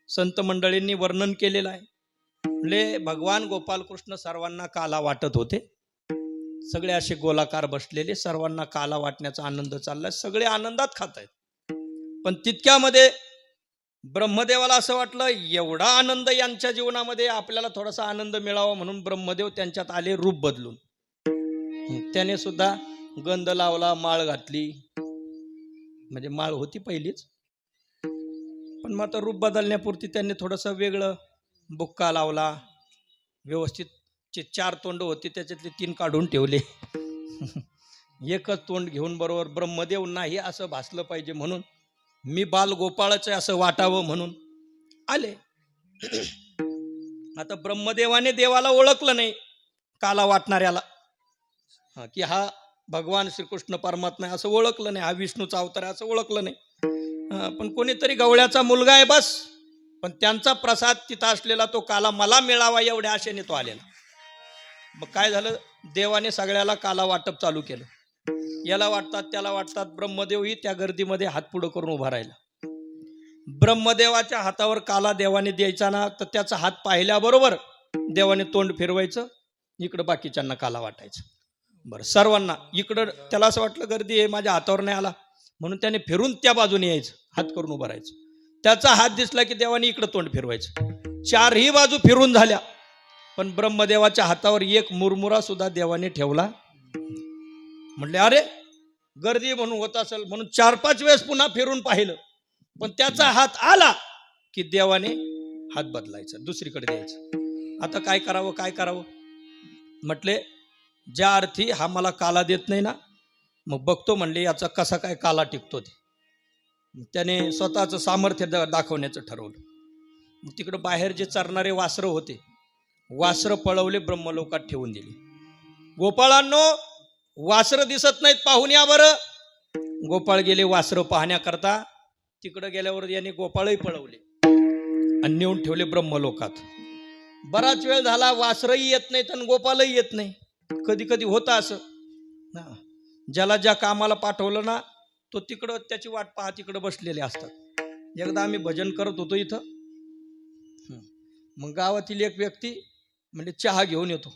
संत मंडळींनी वर्णन केलेलं आहे. म्हणजे भगवान गोपालकृष्ण सर्वांना काला वाटत होते. सगळे असे गोलाकार बसलेले, सर्वांना काला वाटण्याचा आनंद चाललाय, सगळे आनंदात खात आहेत. पण तितक्यामध्ये ब्रह्मदेवाला असं वाटलं एवढा आनंद यांच्या जीवनामध्ये, आपल्याला थोडासा आनंद मिळावा म्हणून ब्रह्मदेव त्यांच्यात आले रूप बदलून. त्याने सुद्धा गंध लावला, माळ घातली. म्हणजे माळ होती पहिलीच, पण मग आता रूप बदलण्यापुरती त्यांनी थोडंसं वेगळं बुक्का लावला. व्यवस्थित 4 तोंड होती, त्याच्यातले 3 काढून ठेवले. एकच तोंड घेऊन बरोबर ब्रह्मदेव नाही असं भासलं पाहिजे म्हणून, मी बाल गोपाळाचं असं वाटावं म्हणून आले. आता ब्रह्मदेवाने देवाला ओळखलं नाही, काला वाटणाऱ्याला, की हा भगवान श्रीकृष्ण परमात्मा आहे असं ओळखलं नाही, हा विष्णूचा अवतार आहे असं ओळखलं नाही. पण कोणीतरी गवळ्याचा मुलगा आहे बस. पण त्यांचा प्रसाद तिथं असलेला तो काला मला मिळावा एवढ्या आशेने तो आलेला. मग काय झालं, देवाने सगळ्याला काला वाटप चालू केलं. याला वाटतात त्याला वाटतात. ब्रह्मदेवही त्या गर्दीमध्ये हात पुढं करून उभा राहिला. ब्रह्मदेवाच्या हातावर काला देवाने द्यायचा ना, तर त्याचा हात पाहिल्याबरोबर देवाने तोंड फिरवायचं, इकडं बाकीच्यांना काला वाटायचं. बरं, सर्वांना इकडं त्याला असं वाटलं गर्दी आहे, माझ्या हातावर नाही आला म्हणून त्याने फिरून त्या बाजूने यायचं, हात करून उभं राहायचं. त्याचा हात दिसला की देवाने इकडं तोंड फिरवायचं. 4ही बाजू फिरून झाल्या, पण ब्रह्मदेवाच्या हातावर एक मुरमुरा सुद्धा देवाने ठेवला. म्हटले अरे गर्दी म्हणून होत असेल म्हणून 4-5 वेळेस पुन्हा फिरून पाहिलं, पण त्याचा हात आला की देवाने हात बदलायचा, दुसरीकडे द्यायचं. आता काय करावं काय करावं म्हटले, ज्या अर्थी हा मला काला देत नाही ना, मग बघतो म्हणले याचा कसा काय काला टिकतो ते. त्याने स्वतःचं सामर्थ्य दाखवण्याचं ठरवलं. मग तिकडं बाहेर जे चरणारे वासरं होते, वासरं पळवले, ब्रह्मलोकात ठेवून दिली. गोपाळांनो वासरं दिसत नाहीत, पाहून या बरं. गोपाळ गेले वासरं पाहण्याकरता. तिकडं गेल्यावर याने गोपाळही पळवले आणि नेऊन ठेवले ब्रह्मलोकात. बराच वेळ झाला, वासरही येत नाहीत आणि गोपालही येत नाही. कधी कधी होतं असं, ज्याला ज्या कामाला पाठवलं ना तो तिकडं त्याची वाट पाहत तिकडं बसलेले असतात. एकदा आम्ही भजन करत होतो इथं, मग गावातील एक व्यक्ती म्हणजे चहा घेऊन येतो.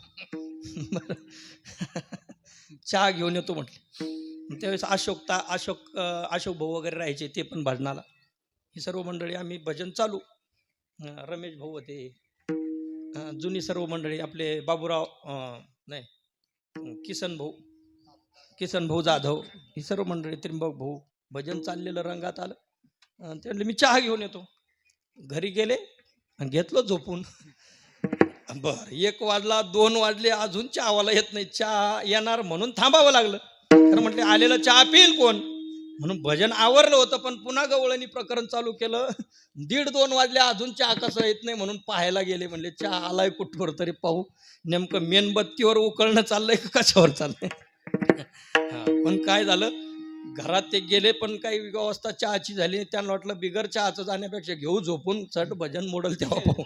चहा घेऊन येतो म्हटले. त्यावेळेस अशोक भाऊ वगैरे राहायचे, ते पण भजनाला. ही सर्व मंडळी आम्ही भजन चालू. रमेश भाऊ होते, जुनी सर्व मंडळी, आपले बाबूराव नाही किसन भाऊ जाधव, ही सर्व मंडळी, त्रिंबक भाऊ, भजन चाललेलं रंगात आलं. ते म्हणले मी चहा घेऊन येतो. घरी गेले आणि घेतलं झोपून. बर 1 वाजला, 2 वाजले, अजून चहावाला येत नाही. चहा येणार म्हणून थांबावं लागलं. तर म्हटले आलेलं चहा पिईल कोण म्हणून भजन आवरलं होतं, पण पुन्हा गवळणी प्रकरण चालू केलं. 1:30-2 वाजले, अजून चहा कसं येत नाही म्हणून पाहायला गेले. म्हणले चहा आलाय कुठवर तरी पाहू, नेमकं मेणबत्तीवर उकळणं चाललंय का कशावर चाललंय. पण काय झालं, घरात ते गेले, पण काही व्यवस्था चहाची झाली. त्यांना वाटलं बिगर चहाचं जाण्यापेक्षा घेऊ झोपून, चट भजन मोडल तेव्हा पाहू.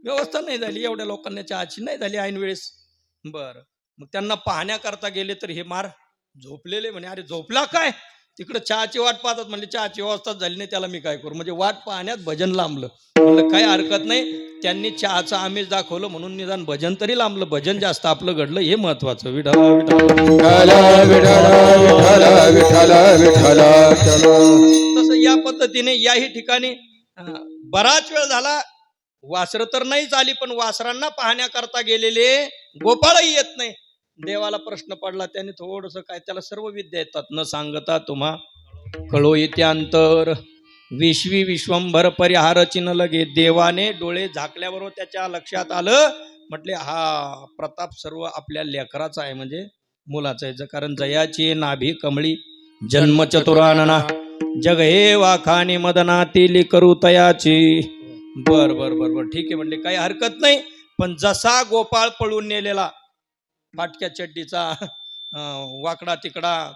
व्यवस्था नाही झाली, एवढ्या लोकांना चहाची नाही झाली ऐन वेळेस. बरं, मग त्यांना पाहण्याकरता गेले तर हे मार झोपलेले. म्हणे अरे झोपला काय, तिकडं चहाची वाट पाहतात, म्हणजे चहाची व्यवस्था झाली नाही, त्याला मी काय करू, म्हणजे वाट पाहण्यात भजन लांबलं. म्हणलं काही हरकत नाही, त्यांनी चहाचं आमिष दाखवलं म्हणून निदान भजन तरी लांबलं, भजन जास्त आपलं घडलं हे महत्वाचं. विठ्ठल विठ्ठल विठ्ठल विठ्ठल विठ्ठल. तसं या पद्धतीने याही ठिकाणी बराच वेळ झाला वासरं तर नाहीच आली, पण वासरांना पाहण्याकरता गेलेले गोपाळही येत नाही. देवाला प्रश्न पडला, त्याने थोडस काय, त्याला सर्व विद्या येतात, न सांगता तुम्हा कळो इत्यांतर विश्वी विश्वंभर परिहार चिन्ह लगे. देवाने डोळे झाकल्याबरोबर त्याच्या लक्षात आलं, म्हटले हा प्रताप सर्व आपल्या लेकराचा आहे, म्हणजे मुलाचा आहे. कारण जयाची नाभी कमळी जन्म चतुरानना जग हे वाखाने मदनातील करू तयाची. बर बर बर बर ठीक आहे म्हणले, काही हरकत नाही. पण जसा गोपाळ पळून नेलेला, फाटक्या चड्डीचा, वाकडा तिकडा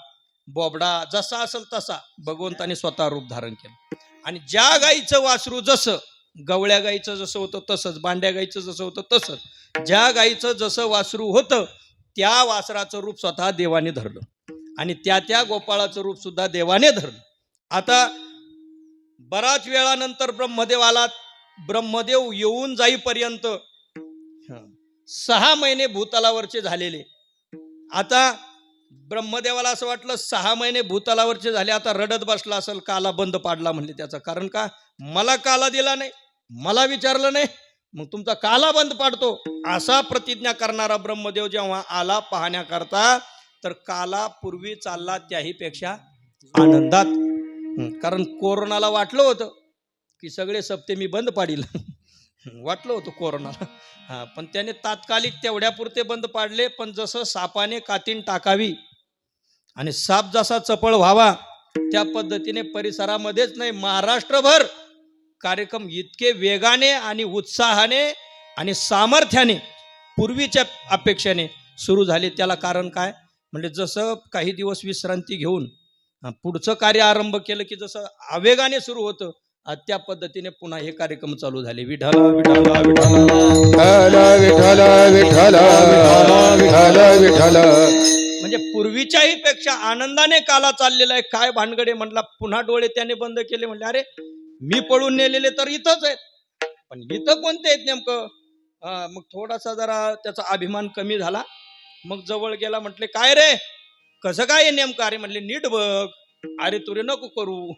बोबडा जसा असेल तसा भगवंताने स्वतः रूप धारण केलं. आणि ज्या गाईचं वासरू जसं, गवळ्या गाईचं जसं होतं तसंच, बांड्या गाईचं जसं होतं तसंच, ज्या गाईचं जसं वासरू होतं त्या वासराचं रूप स्वतः देवाने धरलं, आणि त्या गोपाळाचं रूप सुद्धा देवाने धरलं. आता बराच वेळानंतर ब्रह्मदेव आला. ब्रह्मदेव येऊन जाईपर्यंत 6 महिने भूतलावरचे झालेले. आता ब्रह्मदेवाला असं वाटलं 6 महिने भूतलावरचे झाले, आता रडत बसला असेल, काला बंद पाडला म्हणले. त्याचं कारण का, मला काला दिला नाही, मला विचारलं नाही, मग तुमचा काला बंद पाडतो, असा प्रतिज्ञा करणारा ब्रह्मदेव जेव्हा आला पाहण्याकरता, तर काला पूर्वी चालला त्याही पेक्षा आनंदात. कारण कोरोनाला वाटलं होतं की सगळे सप्ते मी बंद पाडील, वाटलं होतं कोरोनाला. पण त्याने तात्कालिक तेवढ्यापुरते बंद पाडले. पण जसं सापाने कातीन टाकावी आणि साप जसा चपळ व्हावा, त्या पद्धतीने परिसरामध्येच नाही, महाराष्ट्रभर कार्यक्रम इतके वेगाने आणि उत्साहाने आणि सामर्थ्याने पूर्वीच्या अपेक्षेने सुरू झाले. त्याला कारण काय, म्हणजे जसं काही दिवस विश्रांती घेऊन पुढचं कार्य आरंभ केलं की जसं आवेगाने सुरू होतं, त्या पद्धतीने पुन्हा हे कार्यक्रम चालू झाले. विठ्ठल विठ्ठल विठ्ठल विठ्ठल विठ्ठल विठ्ठल विठ्ठल. म्हणजे पूर्वीच्याही पेक्षा आनंदाने काला चाललेला आहे. काय भानगडे म्हटला, पुन्हा डोळे त्याने बंद केले. म्हणले अरे मी पळून नेलेले तर इथंच आहेत, पण इथं कोणते आहेत नेमकं. मग थोडासा जरा त्याचा अभिमान कमी झाला. मग जवळ गेला, म्हटले काय रे, कसं काय नेमकं. अरे म्हणले नीट बघ, अरे तुरे नको करू,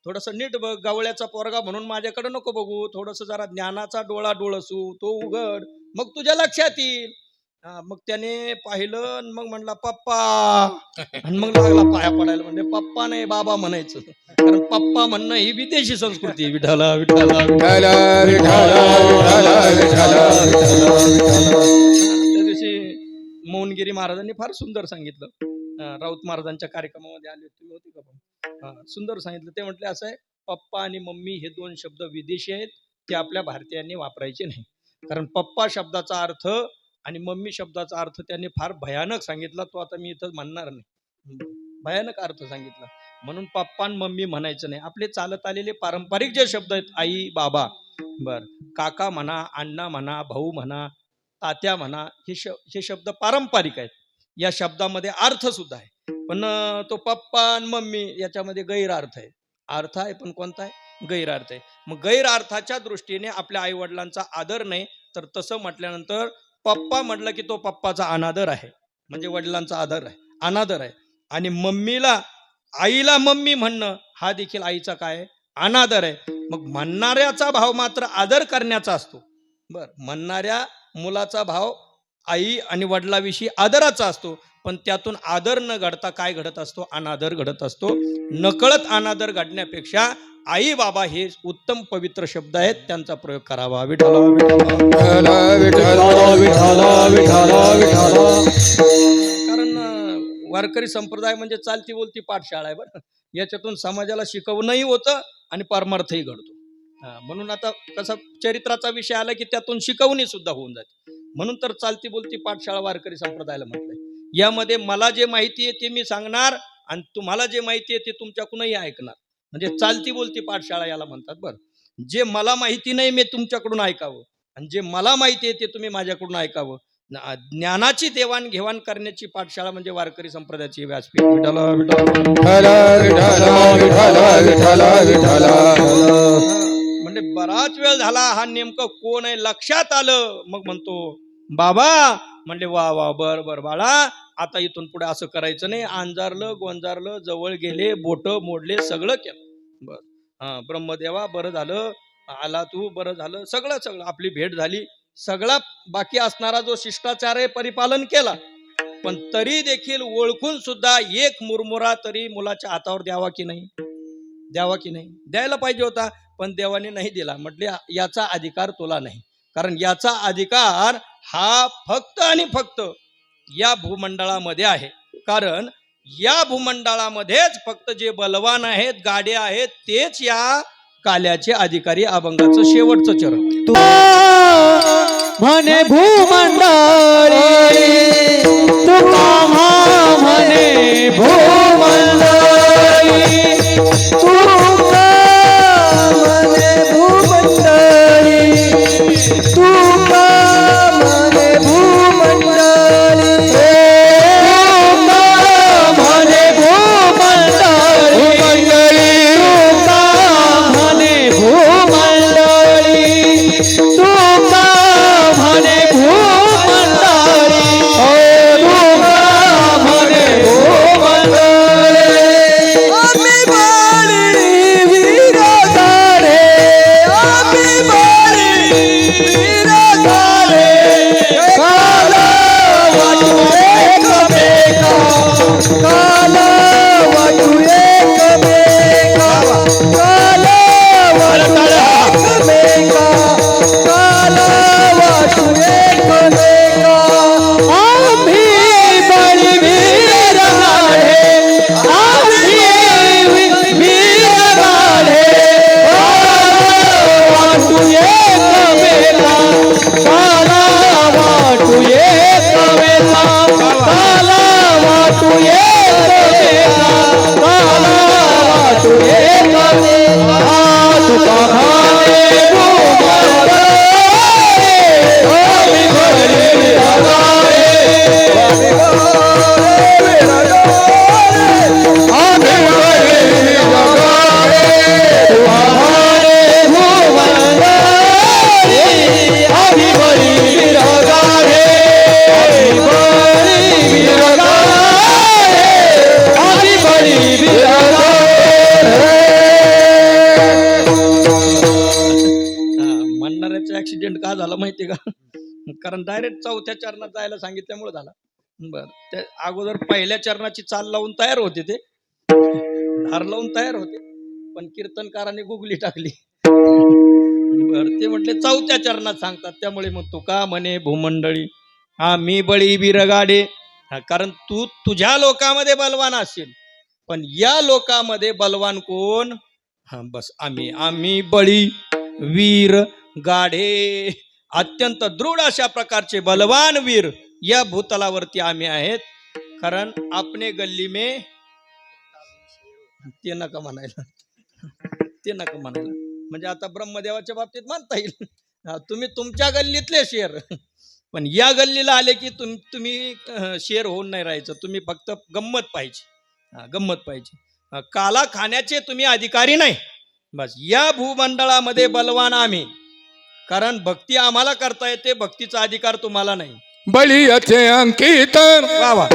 थोडस नीट बघ, गवळ्याचा पोरगा म्हणून माझ्याकडे नको बघू, थोडस जरा ज्ञानाचा डोळा डोळसू, तो उघड, मग तुझ्या लक्षात येईल. मग त्याने पाहिलं, मग म्हणला पप्पा, आणि मग लागला पाया पडायला. म्हणजे पप्पा नाही बाबा म्हणायचं, कारण पप्पा म्हणणं ही विदेशी संस्कृती. विठ्ठल विठ्ठल विठ्ठल विठ्ठल विठ्ठल. त्या दिवशी मोहनगिरी महाराजांनी फार सुंदर सांगितलं. राऊत महाराजांच्या कार्यक्रमामध्ये आले, तुम्ही होते का पण? सुंदर सांगितलं. ते म्हटले असं आहे, पप्पा आणि मम्मी हे 2 शब्द विदेशी आहेत, ते आपल्या भारतीयांनी वापरायचे नाही. कारण पप्पा शब्दाचा अर्थ आणि मम्मी शब्दाचा अर्थ त्यांनी फार भयानक सांगितला. तो आता मी इथं म्हणणार नाही, भयानक अर्थ सांगितला. म्हणून पप्पा आणि मम्मी म्हणायचं नाही. आपले चालत आलेले पारंपरिक जे शब्द आहेत, आई बाबा, बर, काका म्हणा, अण्णा म्हणा, भाऊ म्हणा, तात्या म्हणा, हे शब्द पारंपरिक आहेत. या शब्दामध्ये अर्थ सुद्धा आहे. पण तो पप्पा आणि मम्मी याच्यामध्ये गैरअर्थ आहे. अर्थ आहे पण कोणता आहे, गैरअर्थ आहे. मग गैरअर्थाच्या दृष्टीने आपल्या आई वडिलांचा आदर नाही. तर तसं म्हटल्यानंतर पप्पा म्हटलं की तो पप्पाचा अनादर आहे, म्हणजे वडिलांचा आदर आहे, अनादर आहे. आणि मम्मीला, आईला मम्मी म्हणणं हा देखील आईचा काय, अनादर आहे. मग म्हणणाऱ्याचा भाव मात्र आदर करण्याचा असतो. बर, म्हणणाऱ्या मुलाचा भाव आई आणि वडिलाविषयी आदराचा असतो. पण त्यातून आदर न घडता काय घडत असतो, अनादर घडत असतो. नकळत अनादर घडण्यापेक्षा आई बाबा हे उत्तम पवित्र शब्द आहेत, त्यांचा प्रयोग करावा. विठ्ठल विठ्ठल विठ्ठल विठ्ठल विठ्ठल. कारण वारकरी संप्रदाय म्हणजे चालती बोलती पाठशाळा आहे बरं. याच्यातून समाजाला शिकवणंही होतं आणि परमार्थही घडतो. म्हणून आता कसा चरित्राचा विषय आला की त्यातून शिकवणी सुद्धा होऊन जाते. म्हणून तर चालती बोलती पाठशाळा वारकरी संप्रदायाला म्हटलंय. यामध्ये मला जे माहिती आहे ते मी सांगणार, आणि तुम्हाला जे माहिती आहे ते तुमच्याकडूनही ऐकणार. म्हणजे चालती बोलती पाठशाळा याला म्हणतात. बरं, जे मला माहिती नाही मी तुमच्याकडून ऐकावं, आणि जे मला माहिती आहे ते तुम्ही माझ्याकडून ऐकावं. ज्ञानाची देवाणघेवाण करण्याची पाठशाळा म्हणजे वारकरी संप्रदायाची व्यासपीठ. विठ्ठल विठ्ठल विठ्ठल विठ्ठल विठ्ठल विठ्ठल म्हणजे बराच वेळ झाला हा नेमकं कोण आहे लक्षात आलं. मग म्हणतो बाबा, म्हणले वा वा बर बर बाळा, आता इथून पुढे असं करायचं नाही. अंजारलं गोंजारलं, जवळ गेले, बोट मोडले, सगळं केलं. बर हा ब्रह्मदेवा बरं झालं आला तू, बरं झालं, सगळं सगळं आपली भेट झाली. सगळा बाकी असणारा जो शिष्टाचार आहे परिपालन केला. पण तरी देखील ओळखून सुद्धा एक मुरमुरा तरी मुलाच्या हातावर द्यावा की नाही, द्यावा की नाही, द्यायला पाहिजे होता. पण देवाने नाही दिला. म्हटले याचा अधिकार तुला नाही, कारण याचा अधिकार हा फक्त आणि फक्त या भूमंडळामध्ये आहे. कारण या भूमंडळामध्येच फक्त जे बलवान आहेत, गाडे आहेत, तेच या काल्याचे अधिकारी. अभंगाचं शेवटचं चरण. म्हणे भूमंडळी तुका म्हणे भूमंडळी तुका म्हणे भूमंडळी तुका म्हणे भूमंडळी म्हणे भूमंडळी तुका म्हणे भूमंडळी तुका म्हणे भूमंडळी तुका म्हणे भूमंडळी आम्ही बाळी वीरगाडे आम्ही बाळी वीरगाडे काला वाटू एकमेका काला वाटू एकमेका काला वाटू एकमेका काला वाटू एकमेका आम्ही बळी वीरगाडे आम्ही वीरगाडे वाटू एकमेका काला वाटू एकमेका काला वाटू एकमेका काला वाटू एकमेका तुका म्हणे भूमंडळी आम्ही बळी वीरगाडे आम्ही बळी वीरगाडे तुका म्हणे भूमंडळी आम्ही बळी वीरगाडे आम्ही बळी वीरगाडे आम्ही बळी म्हणणाऱ्याचा ऍक्सिडेंट का झाला माहितीये का? कारण डायरेक्ट चौथ्या चरणात जायला सांगितल्यामुळे झाला. बर त्या अगोदर पहिल्या चरणाची चाल लावून तयार होते, ते धार लावून तयार होते, पण कीर्तनकाराने गुगली टाकली. बर ते म्हटले चौथ्या चरणात सांगतात, त्यामुळे मग तुका म्हणे भूमंडळी आम्ही बळी वीरगाडे. कारण तू तुझ्या लोकामध्ये बलवान असेल, पण या लोकामध्ये बलवान कोण? हा बस आम्ही आम्ही बळी वीर गाढे. अत्यंत दृढ अशा प्रकारचे बलवान वीर या भूतलावरती आम्ही आहेत. कारण आपणे गल्ली में ते नका म्हणायला, ते नका म्हणायला. म्हणजे आता ब्रह्मदेवाच्या बाबतीत मानता येईल, तुम्ही तुमच्या गल्लीतले शेर, पण या गल्लीला आले की तुम्ही शेर होऊन नाही राहायचं. तुम्ही फक्त गंमत पाहिजे, गंमत पाहिजे. काला खाण्याचे तुम्ही अधिकारी नाही. बस या भूमंडळामध्ये बलवान आम्ही, कारण भक्ती आम्हाला करता येते, भक्तीचा अधिकार तुम्हाला नाही. बलियाचे अंकित वा वा.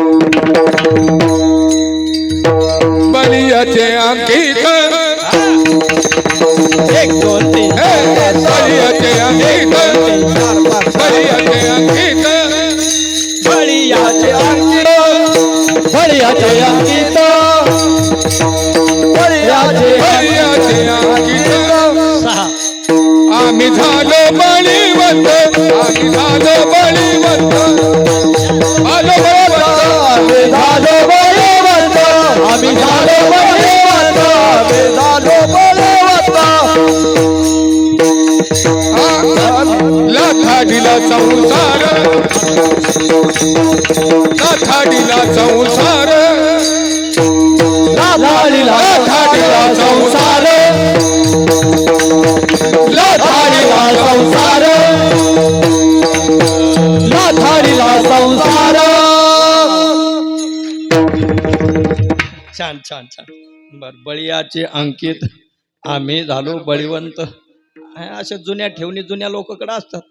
बलियाचे अंकित एक दोन तीन बलियाचे अंकित बलियाचे अंकित बळीयाचे अंकित बळीयाचे अंकित बळीयाचे अंकित सहा. आम्ही झालो बळीवंत आम्ही झालो बळीवंत आलो आम्ही झालो बळीवंत आम्ही झालो बळीवंत आम्ही झालो बळीवंत लाथाडीला संसार लाथाडीला संसार लाथाडीला संसार लाथाडीला संसार लाथाडीला छान छान छान. बर, बळीयाचे अंकित आम्ही झालो बळीवंत. अशा जुन्या ठेवणी जुन्या लोकांकडे असतात.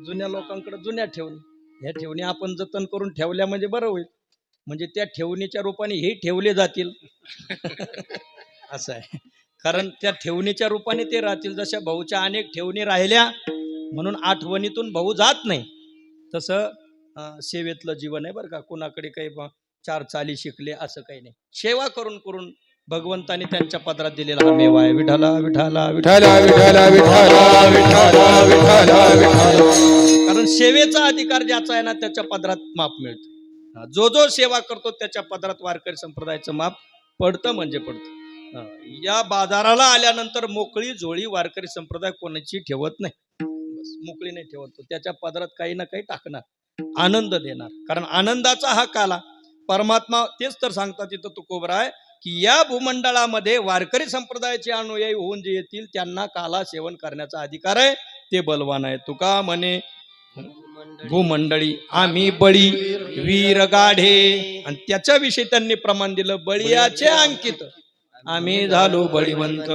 जुन्या लोकांकडे जुन्या ठेवणी. ह्या ठेवणी आपण जतन करून ठेवल्या म्हणजे बरं होईल. म्हणजे त्या ठेवणीच्या रूपाने हे ठेवले जातील. असं आहे. कारण त्या ठेवणीच्या रूपाने ते राहतील. जशा भाऊच्या अनेक ठेवणी राहिल्या म्हणून आठवणीतून भाऊ जात नाही, तसं सेवेतलं जीवन आहे बरं का. कुणाकडे काही चार चाली शिकले असं काही नाही. सेवा करून करून भगवंताने त्यांच्या पदरात दिलेला हा मेवा आहे. विठाला विठाला विठाला. विठाला विठाला विठाला विठाला विठाला. कारण सेवेचा अधिकार ज्याचा आहे ना त्याच्या पदरात माप मिळतं. जो जो सेवा करतो त्याच्या पदरात वारकरी संप्रदायाचं माप पडतं म्हणजे पडतं. या बाजाराला आल्यानंतर मोकळी झोळी वारकरी संप्रदाय कोणाची ठेवत नाही. बस, मोकळी नाही ठेवत. तो त्याच्या पदरात काही ना काही टाकणार, आनंद देणार. कारण आनंदाचा हा काला परमात्मा तेच तर सांगतात तिथं तुकोबराय की या भूमंडळामध्ये वारकरी संप्रदायाचे अनुयायी होऊन जे येतील त्यांना काला सेवन करण्याचा अधिकार आहे. ते बलवान आहे. तुका म्हणे भूमंडळी आम्ही बळी वीर गाढे. आणि त्याच्याविषयी त्यांनी प्रमाण दिलं, बळीयाचे अंकित आम्ही झालो बळीवंत.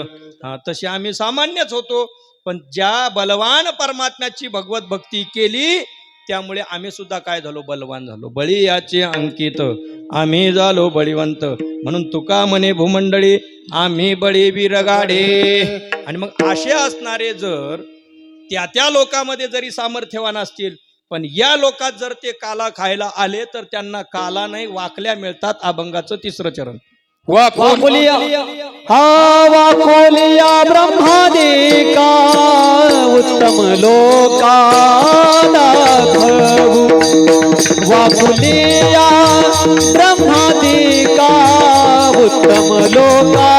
तसे आम्ही सामान्यच होतो, पण ज्या बलवान परमात्म्याची भगवत भक्ती केली त्यामुळे आम्ही सुद्धा काय झालो, बलवान झालो. बळीयाचे अंकित आम्ही झालो बळीवंत. म्हणून तुका म्हणे भूमंडळी आम्ही बळी वीर गाढे. आणि मग असे असणारे जर त्या लोकांमध्ये जरी सामर्थ्यवान असतील, पण या लोकात जर ते काला खायला आले तर त्यांना काला नाही वाकल्या मिळतात. अभंगाचं 3रं चरण. वाकुलिया हा वाकुलिया ब्रह्मादिका उत्तम लोका दाखवू. वाकुलिया ब्रह्मादिका उत्तम लोका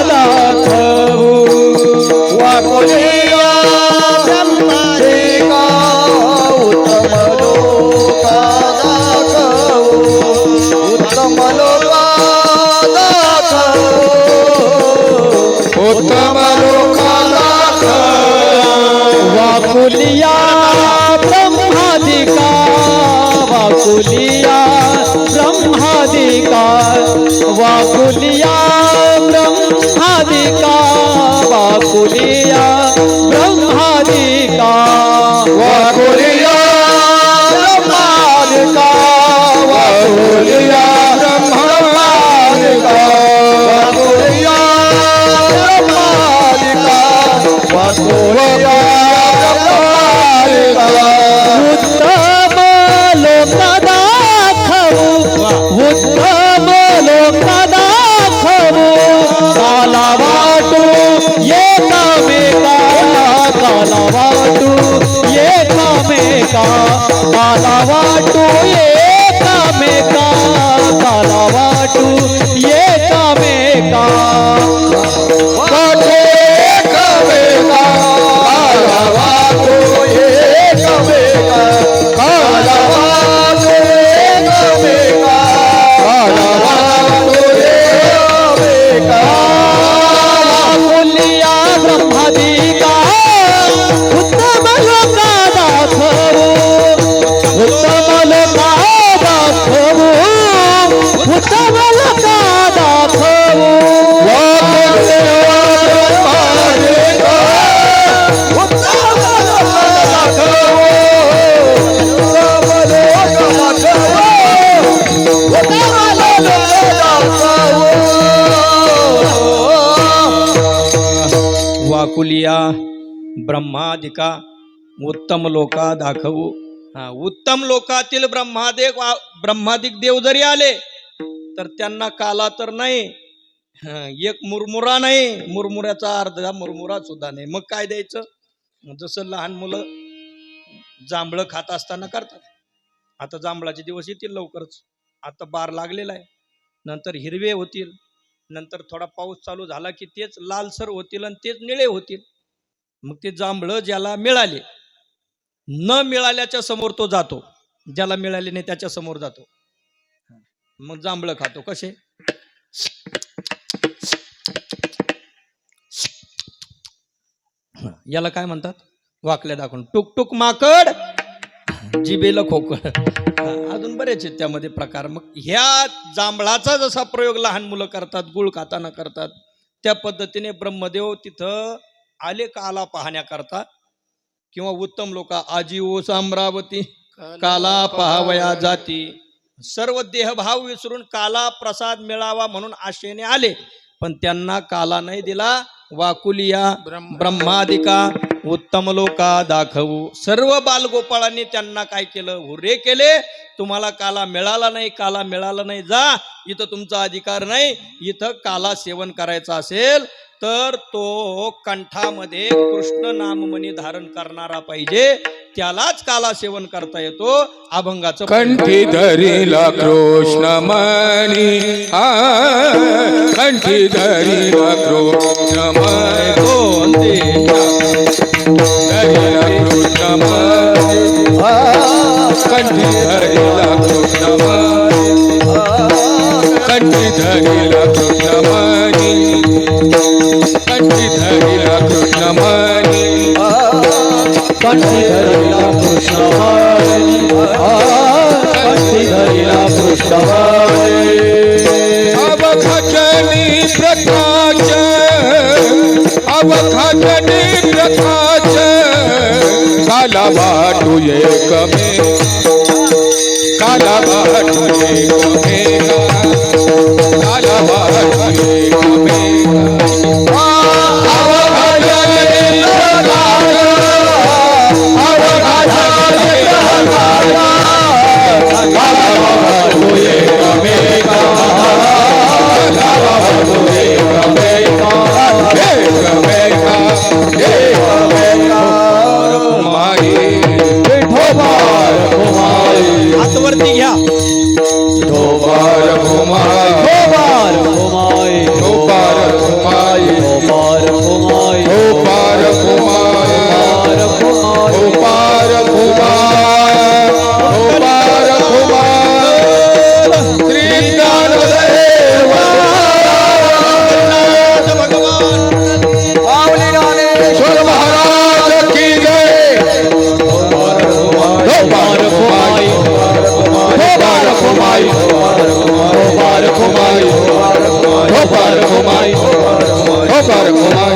दाखवू. वाकुलिया ब्रह्मादिका उत्तम लोका दाखवू. उत्तम लोका उत्तम लोकाला वाकुलिया ब्रह्मादिका. वाकुलिया ब्रह्मादिका. वाकुलिया ब्रह्मादिका. वाकुलिया ब्रह्मादिका. वाकुलिया ब्रह्मादिका. वाकुलिया ब्रह्मादिका. वाकुलिया ब्रह्मादिका. वाकुलिया ब्रह्मादिका. उत्तम लोक दाखवू. उत्तम लोक दाखवू. काला वाटू एकामेका. काला वाटू एकामेका. काला वाटू एकामेका. काला वाटू एकामेका. वाटू एकमेका. काला वाटू एकमेका. काला वाटू एकमेका. काला वाटू एकमेका. वाकुलिया ब्रह्मादिका उत्तम लोका दाखवू. उत्तम लोका दाखवू. उत्तम लोका दाखवू. वाकुलिया ब्रह्मादिका. उत्तम लोका दाखवू. उत्तम लोका दाखवू. उत्तम लोका दाखवू. वाकुलिया ब्रह्मादिका उत्तम लोका दाखवू. उत्तम लोकातील ब्रह्मादिक देव जरी आले तर त्यांना काला तर नाही. एक मुरमुरा नाही, मुरमुऱ्याचा अर्धा मुरमुरा सुद्धा नाही. मग काय द्यायचं? जसं लहान मुलं जांभळं खात असताना करतात. आता जांभळाचे दिवस येतील लवकरच. आता बार लागलेला आहे, नंतर हिरवे होतील, नंतर थोडा पाऊस चालू झाला की तेच लालसर होतील आणि तेच निळे होतील. मग ते जांभळं ज्याला मिळाले, न मिळाल्याच्या समोर तो जातो, ज्याला मिळाले नाही त्याच्या समोर जातो. मग जांभळं खातो. कसे? याला काय म्हणतात? वाकल्या दाखवून. टुक टुक माकड जिबेला खोकळ, अजून बरेच आहेत त्यामध्ये प्रकार. मग ह्या जांभळाचा जसा प्रयोग लहान मुलं करतात, गुळ खाताना करतात, त्या पद्धतीने ब्रह्मदेव तिथं आले काला पाहण्याकरता, किंवा उत्तम लोक आजी ओ साम्रावती काला पाहावया जाती, सर्व देहभाव विसरून काला प्रसाद मिळावा म्हणून आशेने आले. पण त्यांना काला नाही दिला. वाकुलिया ब्रह्मादिका उत्तम लोका दाखवू. सर्व बालगोपाळांनी त्यांना काय केलं? हुर्रे केले. तुम्हाला काला मिळाला नाही, काला मिळाला नाही, जा, इथं तुमचा अधिकार नाही. इथं काला सेवन करायचा असेल तर तो कंठामध्ये कृष्ण नाममणी धारण करणारा पाहिजे, त्यालाच काला सेवन करता येतो. अभंगाचं कंठी धरिला कृष्णमणी, कंठी धरिला कृष्णमणी, दोन तीन धरिला कृष्णमणी, कंठी धरिला कृष्णमणी, कंठी धरिला कृष्णमणी, कंठी धरिला कृष्णमणी, कंठी धरिला कृष्णमणी, कंठी धरिला कृष्णमणी. अवघटनी प्रकाश, अवघटनी प्रकाश, काला वाटू एकमे, काला वाटू एकमे, काला वाटू एकमे. अवघटनी प्रकाश, अवघटनी प्रकाश, काला वाटू एकमे, हातवरती घ्या. धोबार घुमाई, धोबार घुमाई, धोबार घुमाई, धोबार घुमाई, धोबार घुमाई, धोबार घुमाई, धोबार घुमाई. श्री ज्ञानदेव ज्ञानेश्वर महाराज की जय. धोबार घुमाई, धोबार घुमाई, धोबार घुमाई, धोबार घुमाई, धोबार घुमाई, धोबार घुमाई.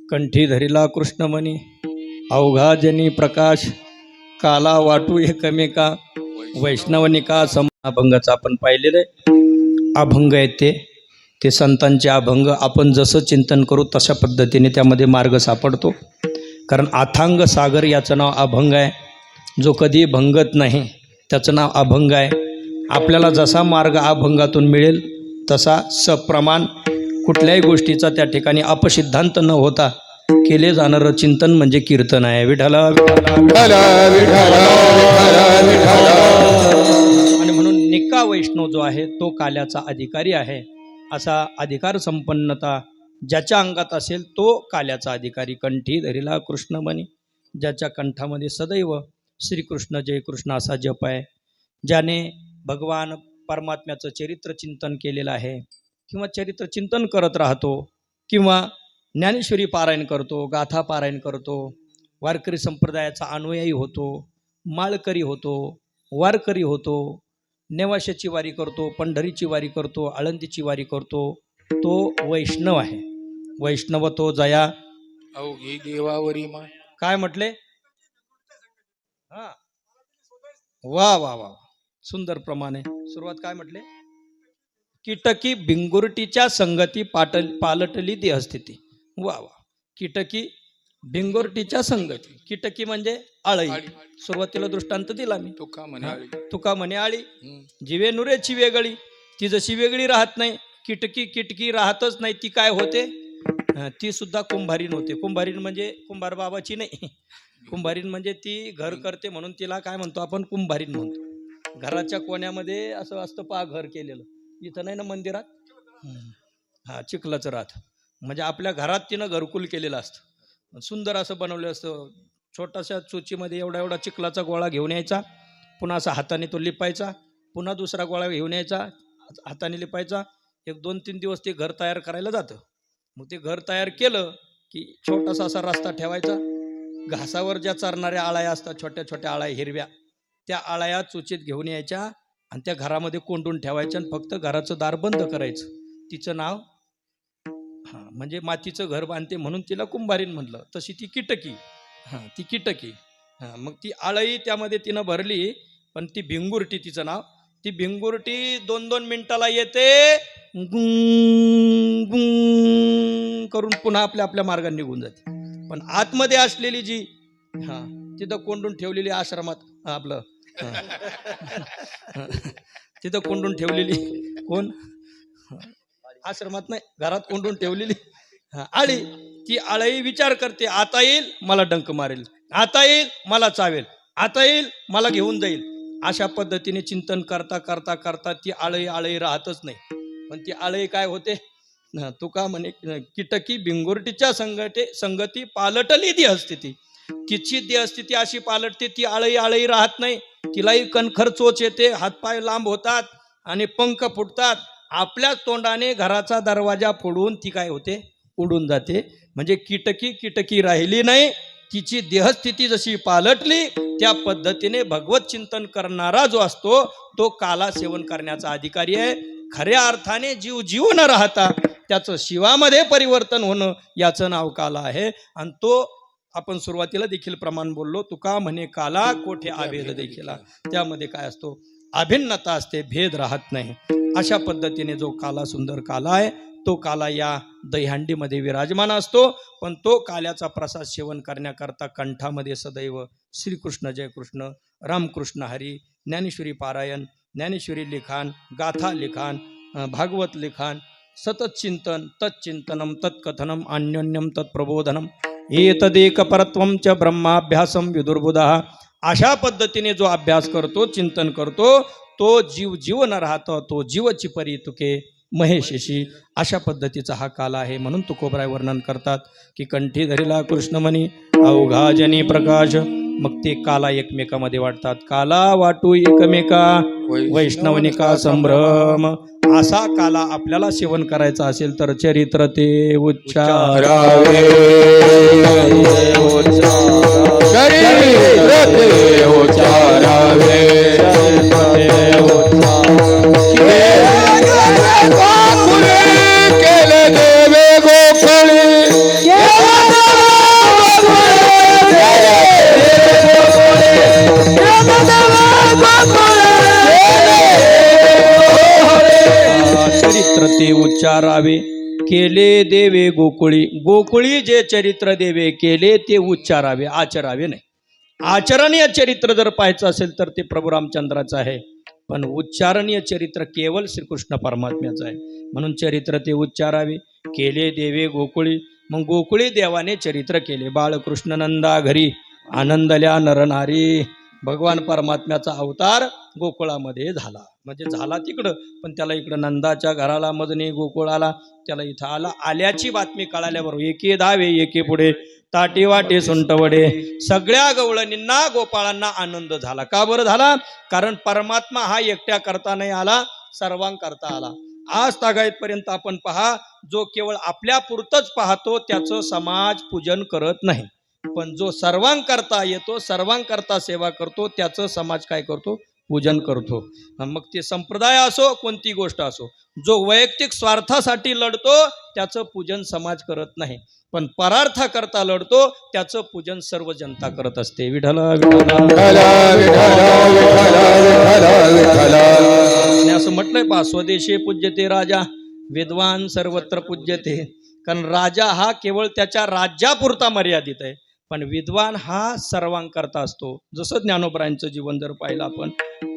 कंठी धरिला कृष्णमणी, अवघा जनी प्रकाश, काला वाटू एकमेका, वैष्णवनिका सम. अभंगाचं आपण पाहिलेलं आहे. अभंग आहेत ते संतांचे अभंग. आपण जसं चिंतन करू तशा पद्धतीने त्यामध्ये मार्ग सापडतो. कारण अथांग सागर याचं नाव अभंग आहे. जो कधी भंगत नाही त्याचं नाव अभंग आहे. आपल्याला जसा मार्ग अभंगातून मिळेल तसा सप्रमाण कुठल्याही गोष्टीचा त्या ठिकाणी अपसिद्धांत न होता केले जाणारं चिंतन म्हणजे कीर्तन आहे. विठ्ठला विठ्ठला विठ्ठला, विठ्ठला, विठ्ठला, विठ्ठला. आणि म्हणून निका वैष्णव जो आहे तो काल्याचा अधिकारी आहे. असा अधिकार संपन्नता ज्याच्या अंगात असेल तो काल्याचा अधिकारी. कंठी धरिला कृष्णमणी, ज्याच्या कंठामध्ये सदैव श्रीकृष्ण जय कृष्ण असा जप आहे, ज्याने भगवान परमात्म्याचं चरित्र चिंतन केलेलं आहे, किंवा चरित्र चिंतन करत राहतो, किंवा ज्ञानेश्वरी पारायण करतो, गाथा पारायण करतो, वारकरी संप्रदायाचा अनुयायी होतो, माळकरी होतो, वारकरी होतो, नेवाशाची वारी करतो, पंढरीची वारी करतो, आळंदीची वारी करतो, तो वैष्णव आहे. वैष्णव तो जया अवघी देवावरी माय. काय म्हटले? हा, वा वा वा, सुंदर प्रमाणे सुरुवात काय म्हटले? कीटकी भिंगुरटीच्या संगती पालटली देहस्थिती. वा वा, कीटकी भिंगुरटीच्या संगती. कीटकी म्हणजे आळी. सुरुवातीला दृष्टांत दिला मी. तुका म्हणाली, तुका म्हणे आळी, जिवे नुरेची वेगळी. ती जशी वेगळी राहत नाही, किटकी राहतच नाही, ती काय होते? ती सुद्धा कुंभारीन होते. कुंभारीन म्हणजे कुंभार बाबाची नाही, कुंभारीन म्हणजे ती घर करते म्हणून तिला काय म्हणतो आपण? कुंभारीन म्हणतो. घराच्या कोण्यामध्ये असं असतं पहा, घर केलेलं. इथं नाही ना मंदिरात, हा चिखलाचं राहत, म्हणजे आपल्या घरात तिनं घरकुल केलेलं असतं. सुंदर असं बनवलं असतं. छोट्याशा चोचीमध्ये एवढा एवढा चिखलाचा गोळा घेऊन यायचा, पुन्हा असा हाताने तो लिपायचा, पुन्हा दुसरा गोळा घेऊन यायचा, हाताने लिपायचा. 1-2-3 दिवस ते घर तयार करायला जातं. मग ते घर तयार केलं की छोटासा असा रस्ता ठेवायचा, घासावर ज्या चरणाऱ्या आळ्या असतात छोट्या छोट्या आळ्या हिरव्या, त्या आळ्या चोचीत घेऊन यायच्या आणि त्या घरामध्ये कोंडून ठेवायच्या आणि फक्त घराचं दार बंद करायचं. तिचं नाव म्हणजे मातीचं घर बांधते म्हणून तिला कुंभारीन म्हणलं. तशी ती कीटकी, ती कीटकी. मग ती आळई त्यामध्ये तिनं भरली, पण ती भिंगुरटी तिचं नाव. ती भिंगुरटी 2-2 मिनिटाला येते, गुंग गुंग करून पुन्हा आपल्या आपल्या मार्गाने निघून जाते. पण आतमध्ये असलेली जी तिथं कोंडून ठेवलेली आश्रमात आपलं तिथं कोंडून ठेवलेली कोण, आश्रमात नाही घरात कोंडून ठेवलेली आळी, ती आळी विचार करते, आता येईल मला डंक मारेल, आता येईल मला चावेल, आता येईल मला घेऊन जाईल. अशा पद्धतीने चिंतन करता करता करता ती आळी राहतच नाही. पण ती आळी काय होते, तुका म्हणे कीटकी भिंगुरटीच्या संगती पालटली ती असते, तिची ती असते ती अशी पालटते, ती आळी राहत नाही. तिलाही कणखर चोच येते, हातपाय लांब होतात आणि पंख फुटतात. आपल्याच तोंडाने घराचा दरवाजा फोडून ती काय होते, उडून जाते. म्हणजे कीटकी राहिली नाही. तिची देहस्थिती जशी पालटली त्या पद्धतीने भगवत चिंतन करणारा जो असतो तो काला सेवन करण्याचा अधिकारी आहे. खऱ्या अर्थाने जीव न राहता त्याचं शिवामध्ये परिवर्तन होणं याचं नाव काला आहे. आणि तो आपण सुरुवातीला देखील प्रमाण बोललो, तुका म्हणे काला कोठे अभेद देखील. त्यामध्ये काय असतो, अभिन्नता असते, भेद राहत नाही. अशा पद्धतीने जो काला सुंदर काला आहे तो काला या दहीहंडीमध्ये विराजमान असतो. पण तो काल्याचा प्रसाद सेवन करण्याकरता कंठामध्ये सदैव श्रीकृष्ण जय कृष्ण, रामकृष्ण हरी, ज्ञानेश्वरी पारायण, ज्ञानेश्वरी लिखाण, गाथा लिखाण, भागवत लिखाण, सतत चिंतन, तच्चिंतनम तत्कथनम अन्योन्यम तत्प्रबोधनम एतदेक परत्वम च ब्रह्माभ्यासम विदुर्बुधः. अशा पद्धतीने जो अभ्यास करतो, चिंतन करतो, तो जीव न राहतो, तो जीवची परी तुके महेशशी. अशा पद्धतीचा हा काला आहे. म्हणून तुकोबराय वर्णन करतात की कंठी धरिला कृष्णमणी अवघा जनी प्रकाश. मग ते काला एकमेकामध्ये वाटतात, काला वाटू एकमेका वैष्णवनिका संभ्रम. असा काला आपल्याला सेवन करायचा असेल तर चरित्र ते उच्चारावे, चरित्र ते उच्चारावे. केले देवे गोखळी, चरित्र ते उच्चारावे, केले देवे गोकुळी. गोकुळी जे चरित्र देवे केले ते उच्चारावे, आचरावे नाही. आचरणीय चरित्र जर पाहायचं असेल तर ते प्रभू रामचंद्राचं आहे, पण उच्चारणीय चरित्र केवळ श्रीकृष्ण परमात्म्याचं आहे. म्हणून चरित्र ते उच्चारावे, केले देवे गोकुळी. मग गोकुळी देवाने चरित्र केले. बाळकृष्ण नंदा घरी आनंदल्या नरनारी. भगवान परमात्म्याचा अवतार गोकुळामध्ये झाला, म्हणजे झाला तिकडं, पण त्याला इकडं नंदाच्या घराला मदने गोकुळाला त्याला इथं आल्याची बातमी कळाल्याबरोबर एके धावे एके पुढे ताटी वाटे सुंटवडे. सगळ्या गवळणींना गोपाळांना आनंद झाला. का बरं झाला? कारण परमात्मा हा एकट्या करता नाही आला, सर्वांकरता आला. आज तागायतपर्यंत आपण पहा, जो केवळ आपल्या पुरतच पाहतो त्याचं समाज पूजन करत नाही. पण जो सर्वांकरता येतो, सर्वांकरता सेवा करतो, त्याचं समाज काय करतो? पूजन करतो. मग ते संप्रदाय असो, कोणती गोष्ट असो, जो वैयक्तिक स्वार्थासाठी लढतो त्याचं पूजन समाज करत नाही. पण परार्था करता लढतो त्याचं पूजन सर्व जनता करत असते. विठ्ठल असं म्हटलंय पहा, स्वदेशी पूज्यते राजा, विद्वान सर्वत्र पूज्यते. कारण राजा हा केवळ त्याच्या राज्यापुरता मर्यादित आहे, पण विद्वान हा सर्वांकरता असतो. जसं ज्ञानोबरायांचं जीवन जर पाहिलं आपण,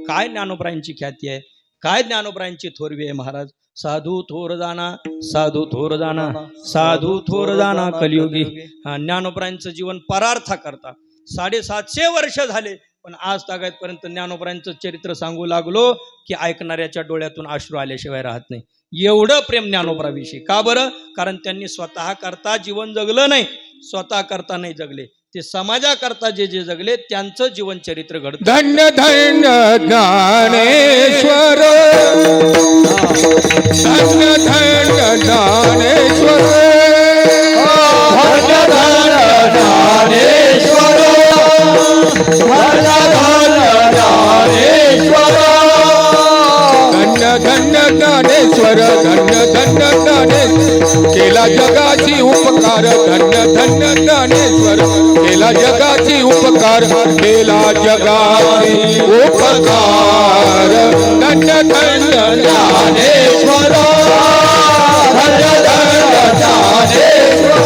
काय ज्ञानोबरायांची ख्याती आहे, काय ज्ञानोबरायांची थोरवी आहे महाराज. साधू थोर जाना, साधू थोर जाना, साधू थोर जाना कलियुगी. ज्ञानोबरायांचं जीवन परार्था करता 750 वर्ष झाले, पण आज तागायतपर्यंत ज्ञानोबरायांचं चरित्र सांगू लागलो की ऐकणाऱ्याच्या डोळ्यातून अश्रू आल्याशिवाय राहत नाही. एवढं प्रेम ज्ञानोबराविषयी. का बरं? कारण त्यांनी स्वतः करता जीवन जगलं नाही, स्वतः करता नाही जगले, ते समाजाकरता जे जगले त्यांचं जीवन चरित्र घडतं. धन्य धन्य ज्ञानेश्वर, धन्य धन्य ज्ञानेश्वर. धन्य धन्य ज्ञानेश्वर धन्य धन्य ज्ञानेश्वर धन्य धन्य ज्ञानेश्वर केला जगाची उपकार धन्य धन्य ज्ञानेश्वर केला जगाची उपकार केला जगाची उपकार धन्य धन्य ज्ञानेश्वर धन्य धन्य ज्ञानेश्वर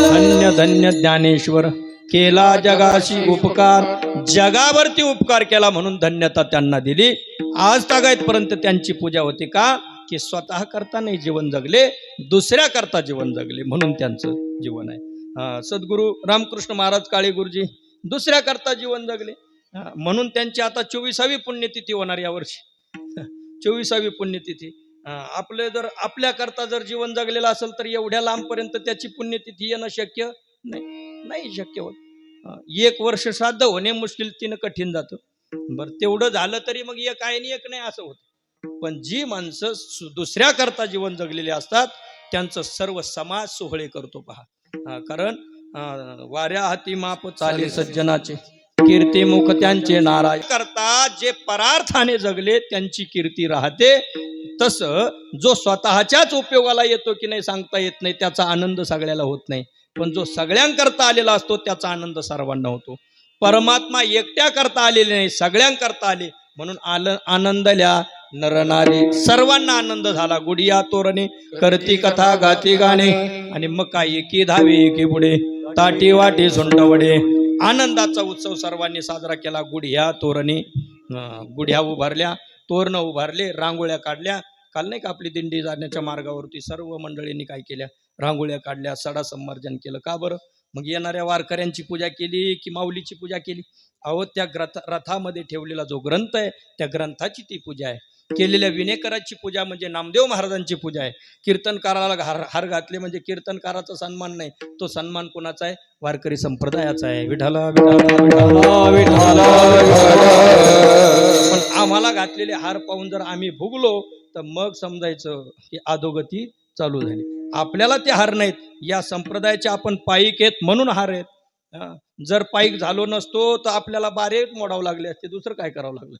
धन्य धन्य ज्ञानेश्वर केला जगाशी उपकार जगावरती उपकार केला म्हणून धन्यता त्यांना दिली. आज तागायतपर्यंत त्यांची पूजा होती का की स्वतः करता नाही जीवन जगले, दुसऱ्या करता जीवन जगले म्हणून त्यांचं जीवन आहे. सद्गुरू रामकृष्ण महाराज काळे गुरुजी दुसऱ्या करता जीवन जगले म्हणून त्यांची आता 24वी पुण्यतिथी होणार यावर्षी. 24वी पुण्यतिथी. आपले जर आपल्या करता जर जीवन जगलेलं असेल तर एवढ्या लांबपर्यंत त्याची पुण्यतिथी येणं शक्य नाही शक्य होत. 1 वर्ष श्राद्ध होणे मुश्किल कठीण जातं. बरं तेवढं झालं तरी मग एक आहे आणि एक नाही असं होतं. पण जी माणसं दुसऱ्या करता जीवन जगलेली असतात त्यांचं सर्व समाज सोहळे करतो पहा. कारण वाऱ्या हाती माप चाले सज्जनाचे कीर्ती मुख त्यांचे नाराय करता जे परार्थाने जगले त्यांची कीर्ती राहते. तसं जो स्वतःच्याच उपयोगाला येतो की नाही सांगता येत नाही त्याचा आनंद सगळ्याला होत नाही. पण जो सगळ्यांकरता आलेला असतो त्याचा आनंद सर्वांना होतो. परमात्मा एकट्या करता आलेले नाही सगळ्यांकरता आले म्हणून आनंदल्या नरनारी सर्वांना आनंद झाला. गुडिया तोरणे करती कथा गाती गाणे आणि मग काय एकी धावे एकी पुढे ताटी वाटी सोंडवडे आनंदाचा उत्सव सर्वांनी साजरा केला. गुढिया तोरणे गुढ्या उभारल्या तोरणं उभारले रांगोळ्या काढल्या. काल नाही का आपली दिंडी जाण्याच्या मार्गावरती सर्व मंडळींनी काय केल्या रांगोळ्या काढल्या सडा संमार्जन केलं. का बरं मग येणाऱ्या वारकऱ्यांची पूजा केली की माऊलीची पूजा केली. अहो त्या रथामध्ये ठेवलेला जो ग्रंथ आहे त्या ग्रंथाची ती पूजा आहे. केलेल्या विनेकराची पूजा म्हणजे नामदेव महाराजांची पूजा आहे. कीर्तनकाराला हार घातले म्हणजे कीर्तनकाराचा सन्मान नाही तो सन्मान कोणाचा आहे वारकरी संप्रदायाचा आहे. विठाला विठाला विठाला पण आम्हाला घातलेले हार पाहून जर आम्ही भुगलो तर मग समजायचं की अधोगती चालू झाली. आपल्याला ते हार नाहीत या संप्रदायाचे आपण पाईक आहेत म्हणून हार आहेत. जर पाईक झालो नसतो तर आपल्याला बारे मोडावं लागले असते दुसरं काय करावं लागलं.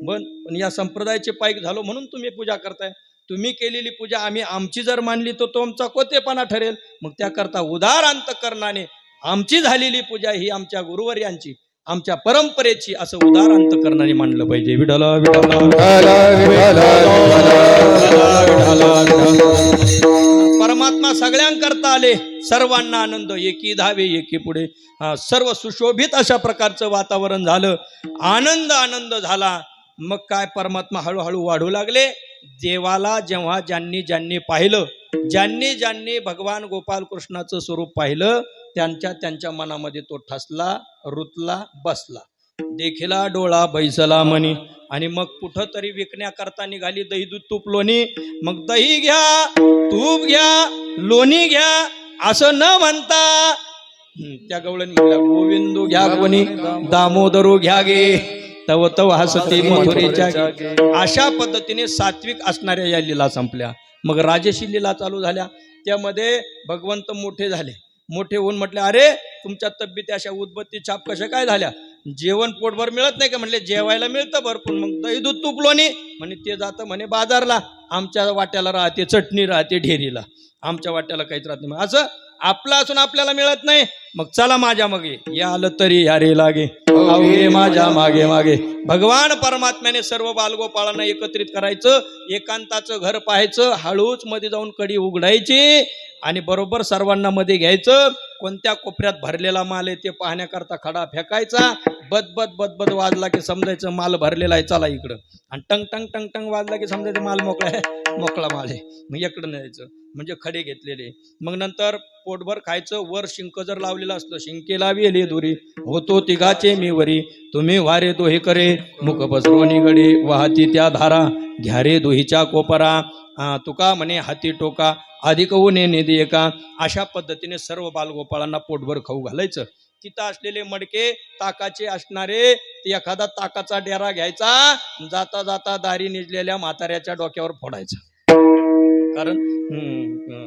पण या संप्रदायाचे पाईक झालो म्हणून तुम्ही पूजा करताय. तुम्ही केलेली पूजा आम्ही आमची जर मानली तर तो आमचा कोतेपणा ठरेल. मग त्याकरता उदार अंतकरणाने आमची झालेली पूजा ही आमच्या गुरुवर्यांची आमच्या परंपरेची असं उदार अंतकरणाने मानलं पाहिजे. विठला परमात्मा सगळ्यांकरता आले सर्वांना आनंद एकी धावे एकी पुढे. सर्व सुशोभित अशा प्रकारचं वातावरण झालं. आनंद झाला. मग काय परमात्मा हळूहळू वाढू लागले. देवाला जेव्हा ज्यांनी पाहिलं ज्यांनी भगवान गोपाल कृष्णाचं स्वरूप पाहिलं त्यांच्या मनामध्ये तो ठसला रुतला बसला. देखिला डोळा बैसला मनी. आणि मग कुठं तरी विकण्याकरता निघाली दही दूध तूप लोणी. मग दही घ्या तूप घ्या लोणी घ्या असं न म्हणता त्या गवळणी म्हणल्या गोविंदू घ्या कोणी दामोदरू घ्या गे तव तव हसती मथुरेच्या. अशा पद्धतीने सात्विक असणाऱ्या या लीला संपल्या. मग राजसी लीला चालू झाल्या. त्यामध्ये भगवंत मोठे झाले. मोठे होऊन म्हटले अरे तुमच्या तब्येती अशा उदबत्ती छाप कशा काय झाल्या. जेवण पोटभर मिळत नाही का म्हणले जेवायला मिळतं भरपूर. मग दही दूध तूप लोणी म्हणे ते जातं म्हणे बाजारला. आमच्या वाट्याला राहते चटणी राहते ढेरीला आमच्या वाट्याला काहीच राहत नाही. असं आपला असून आपल्याला मिळत नाही. मग चला माझ्या मागे या आलं तरी यारे लागे अवघे माझ्या मागे मागे. भगवान परमात्म्याने सर्व बालगोपाळांना एकत्रित करायचं. एकांताचं घर पाहायचं. हळूच मध्ये जाऊन कडी उघडायची आणि बरोबर सर्वांना मध्ये घ्यायचं. कोणत्या कोपऱ्यात भरलेला माल आहे ते पाहण्याकरता खडा फेकायचा. बद वाजला की समजायचं माल भरलेला आहे चला इकडं. आणि टंग टंग टंग टंग वाजला की समजायचं माल मोकळा आहे मोकळा माल आहे. मग इकडं न्यायचं म्हणजे खडे घेतलेले. मग नंतर पोटभर खायचं. वर शिंक जर लावलेलं असलं शिंकेला वेली दुरी होतो तिघाचे मी वरी. तुम्ही वारे दोहे करे मुख पसरवणी गडी वाहती त्या धारा घ्या रे दोहीच्या कोपरा. तुका म्हणे हाती टोका अधिक ऊने निधी एका. अशा पद्धतीने सर्व बालगोपाळांना पोटभर खाऊ घालायचं. तिथं असलेले मडके ताकाचे असणारे ते एखादा ताकाचा डेरा घ्यायचा. जाता जाता दारी निजलेल्या म्हाताऱ्याच्या डोक्यावर फोडायचा. कारण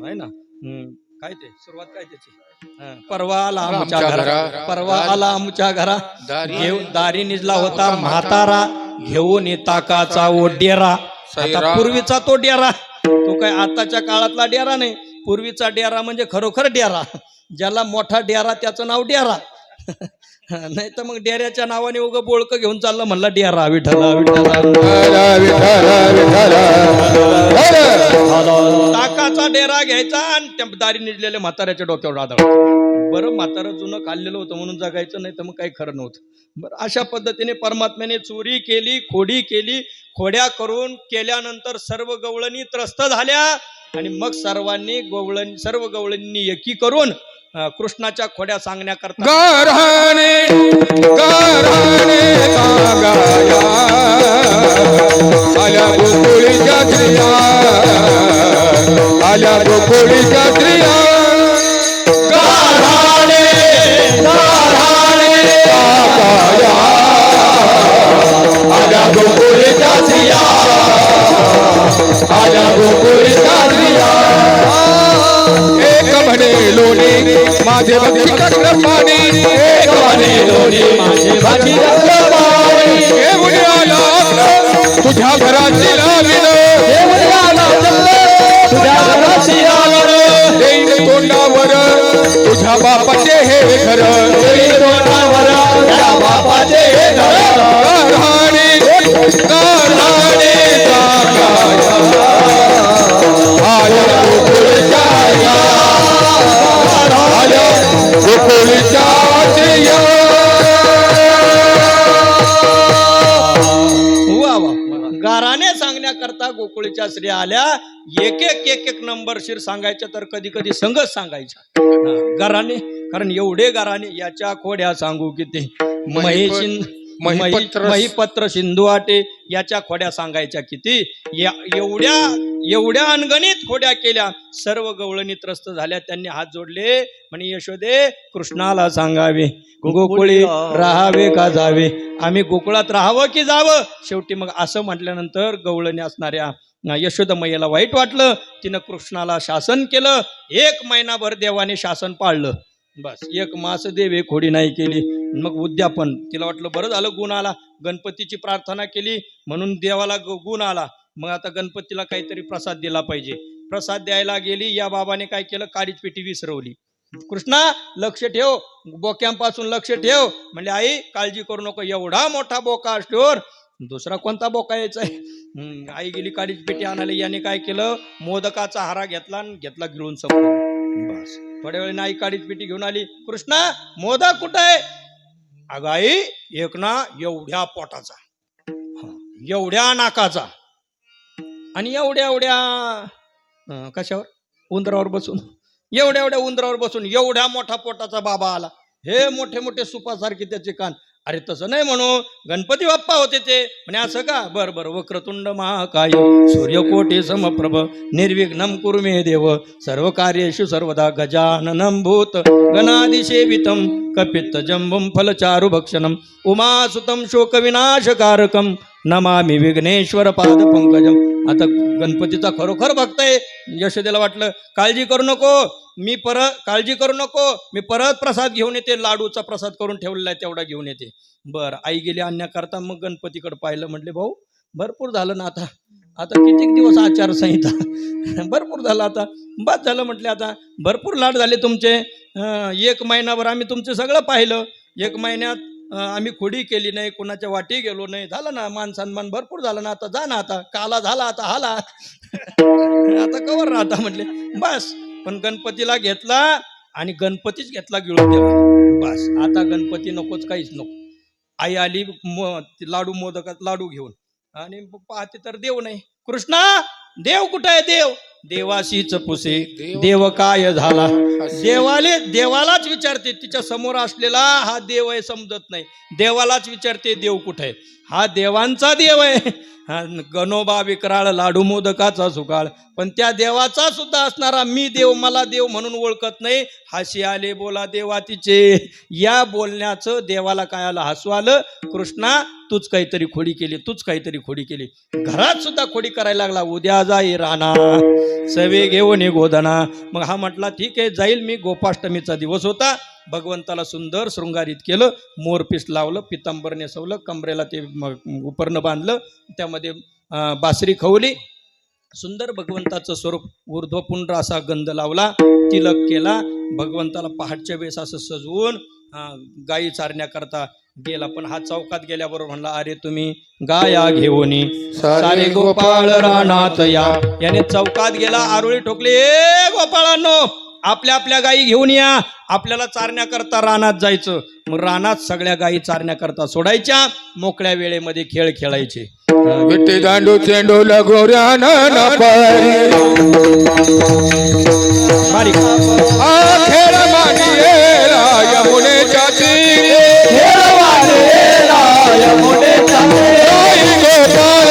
आहे ना काय ते सुरुवात काय त्याची परवा आला आमच्या आमच्या घरा घरा. परवा आला आमच्या घरा दारी. घेऊन दारी निजला होता म्हातारा घेऊन ताकाचा ओ डेरा. आता सैरा. पूर्वीचा तो डेरा तो काय आताच्या काळातला डेरा नाही. पूर्वीचा डेरा म्हणजे खरोखर डेरा. ज्याला मोठा डेरा त्याचं नाव डेरा. नाही तर मग डेऱ्याच्या नावाने उगं बोळकं घेऊन चाललं म्हणलं डेरा विठ्ठला विठ्ठला. ताकाचा डेरा घ्यायचा आणि त्या दारी निजलेल्या म्हाताऱ्याच्या डोक्यावर आदळायचं. बरं म्हातारं जुनं खाल्लेलं होतं म्हणून जगायचं, नाही तर मग काही खरं नव्हतं. बरं अशा पद्धतीने परमात्म्याने चोरी केली, खोडी केली. खोड्या करून केल्यानंतर सर्व गवळणी त्रस्त झाल्या आणि मग सर्व गवळणींनी एकी करून कृष्णाच्या खोड्या सांगण्याकरता गारहाणे गारहाणे सांगाया आल्या गोकुळीच्या स्त्रिया आल्या गोकुळीच्या स्त्रिया गारहाणे गारहाणे सांगाया आल्या गोकुळीच्या स्त्रिया आल्या गोकुळीच्या स्त्रिया एक म्हणे लोणी माझे भक्ती चक्रपाणी एक म्हणे लोणी माझे भक्ती चक्रपाणी घेऊन आला तुझ्या घराची लावीन घेऊन आला तुझ्या घराची लावीन देईन तोंडावर तुझ्या बापाचे हे घर देईन तोंडावर तुझ्या बापाचे हे घर गारहाणे गारहाणे आया गोकुळच्या गोकुळच्या स्त्रिया. वा वा गाराने सांगण्याकरता गोकुळीच्या स्त्रिया आल्या. एक नंबरशीर सांगायच्या तर कधी कधी संगच सांगायच्या गाराने. कारण एवढे गाराने याच्या खोड्या सांगू किती महिपत्र सिंधू आटे याच्या खोड्या सांगायच्या किती. एवढ्या अनगणित खोड्या केल्या. सर्व गवळणी त्रस्त झाल्या. त्यांनी हात जोडले म्हणे यशोदे कृष्णाला सांगावे गोकुळी राहावे का जावे. आम्ही गोकुळात राहावं की जावं. शेवटी मग असं म्हटल्यानंतर गवळणी असणाऱ्या यशोदमय्याला वाईट वाटलं. तिनं कृष्णाला शासन केलं. 1 महिनाभर देवाने शासन पाळलं. बस 1 मास देवे खोडी नाही केली. मग उद्यापन तिला वाटलं बरं झालं गुण आला. गणपतीची प्रार्थना केली म्हणून देवाला गुण आला. मग आता गणपतीला काहीतरी प्रसाद दिला पाहिजे. प्रसाद द्यायला गेली. या बाबाने काय केलं काडीच पेटी विसरवली. कृष्णा लक्ष ठेव बोक्यांपासून लक्ष ठेव म्हणजे आई काळजी करू नको. एवढा मोठा बोका असल्यावर दुसरा कोणता बोका यायचा आहे. आई गेली काडीच पेटी आणायला. याने काय केलं मोदकाचा हारा घेतला आणि घेतला गिळून संपला. बस थोड्या वेळेने आई काडीच पेटी घेऊन आली. कृष्णा मोदक कुठं आहे. अगं आई एक ना एवढ्या पोटाचा एवढ्या नाकाचा आणि एवढ्या कशावर उंदरावर बसून एवढ्या उंदरावर बसून एवढ्या मोठा पोटाचा बाबा आला. हे मोठे मोठे सुपासारखे त्याचे कान. अरे तसं नाही म्हणू गणपती बाप्पा होते ते म्हणे. असं का बरं वक्रतुंड महाकाय सूर्यकोटी समप्रभ निर्विघ्नं कुरु मे देव सर्व कार्येषु सर्वदा गजाननं भूत गणादिसेवितं कपित्त जम्बुं फलचारु भक्षणं उमासुतं शोकविनाशकारकं नमामि विघ्नेश्वर पाद पंकजम. आता गणपतीचा खरोखर भक्त आहे. यशोदेला वाटलं काळजी करू नको मी परत प्रसाद घेऊन येते. लाडूचा प्रसाद करून ठेवलेला आहे तेवढा घेऊन येते. बरं आई गेली आणण्याकरता. मग गणपतीकडे पाहिलं. म्हटले भाऊ भरपूर झालं ना आता कितीक दिवस आचारसंहिता भरपूर झालं आता बस झालं. म्हटले आता भरपूर लाड झाले तुमचे. 1 महिनाभर आम्ही तुमचं सगळं पाहिलं. 1 महिन्यात आम्ही खोडी केली नाही कोणाच्या वाटी गेलो नाही. झालं ना मान सन्मान भरपूर झालं ना. आता जा ना आता काला झाला आता हाला आता कवर राहता म्हटले. बस पण गणपतीला घेतला आणि गणपतीच घेतला गिळून देवा. बस आता गणपती नकोच काहीच नको. आई आली लाडू मोदकात लाडू घेऊन आणि पाहते तर देव नाही. कृष्णा देव कुठं आहे. देवाशीच पुसे देव काय झाला. देवालाच विचारते. तिच्या समोर असलेला हा देव आहे समजत नाही. देवालाच विचारते देव कुठे आहे. हा देवांचा देव आहे. गणोबा विक्राळ लाडू मोदकाचा सुकाळ. पण त्या देवाचा सुद्धा असणारा मी देव मला देव म्हणून ओळखत नाही. हाशी आले बोला देवा तिचे. या बोलण्याचं देवाला काय आलं हसू आलं. कृष्णा तूच काहीतरी खोडी केली, तूच काहीतरी खोडी केली. घरात सुद्धा खोडी करायला लागला. उद्या जाई राणा सवे घेऊन गोधना. मग हा म्हटला ठीक आहे जाईल मी. गोपाष्टमीचा दिवस होता. भगवंताला सुंदर शृंगारित केलं, मोरपीस लावलं, पितांबर नेसवलं, कमरेला ते उपरणं बांधलं, त्यामध्ये बासरी खवली, सुंदर भगवंताचं स्वरूप ऊर्ध्वपुंड्र असा गंध लावला, तिलक केला. भगवंताला पहाटच्या वेळेस असं सजवून गायी चारण्याकरता गेला. पण हा चौकात गेल्याबरोबर म्हणला अरे तुम्ही गाया घेऊन सारे गोपाळ रानात या. याने चौकात गेला, आरोळी ठोकली, ए गोपाळांनो आपल्या आपल्या गायी घेऊन या, आपल्याला चारण्याकरता रानात जायचं. मग रानात सगळ्या गायी चारण्याकरता सोडायच्या, मोकळ्या वेळेमध्ये खेळ खेळायचे. विट्टी दांडू चेंडू लगोऱ्यान बारीक खेळ मांडियेला यमुनेच्या तीरी. खेळ वाढलेला यमुनेच्या गाई गोपाळ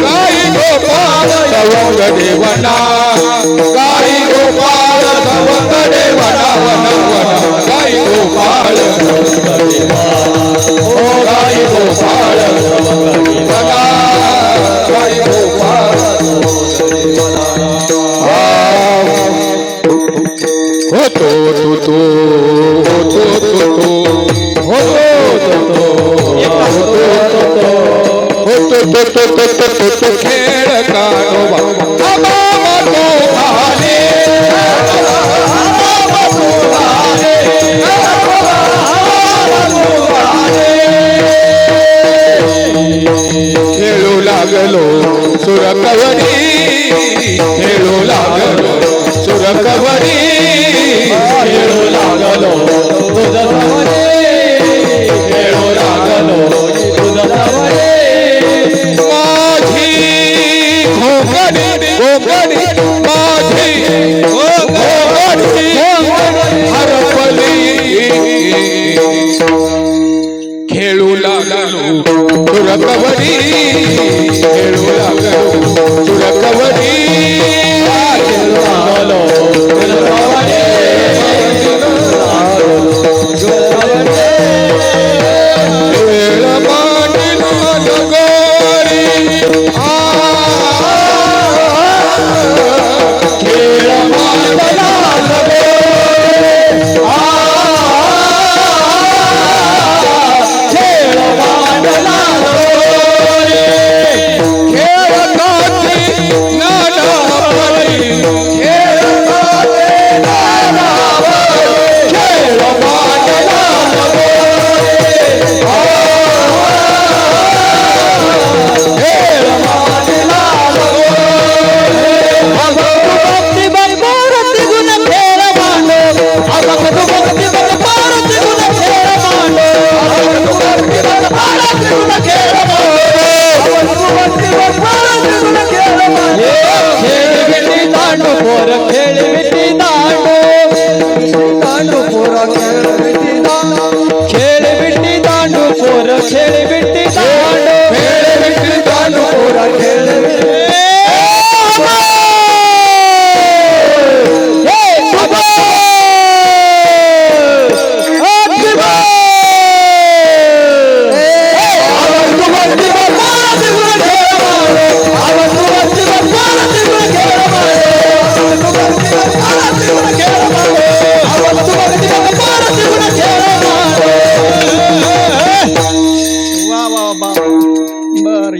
गाई गोपाळ सवंग देवना. गाई गोपाळ सवंग देवना वन वन. गाई गोपाळ ओ गाई गोपाळ सवंग देवना. गाई गोपाळ होतो तो तो होतो तो तो होतो खेळ काढोबा तो खाले. खेळू लागलो सुरकवरी. खेळू लागलो सुरकवरी. खेळू लागलो तुझवरी. खेळू लागलो तुझवरी. माझी घोंगडी घोंगडी माझी घोंगडी हरपली. खेळू लागलो सुरकवरी. खेळू लागलो सुरकवरी. खेळू लागलो सुरकवरी. खेळ मांडला लगोरी. खेळ मांडला लगोरी. खेळ मांडला लगोरी. खेळ काठी नानावरी. खेळ काठी नानावरी. खेळ मांडला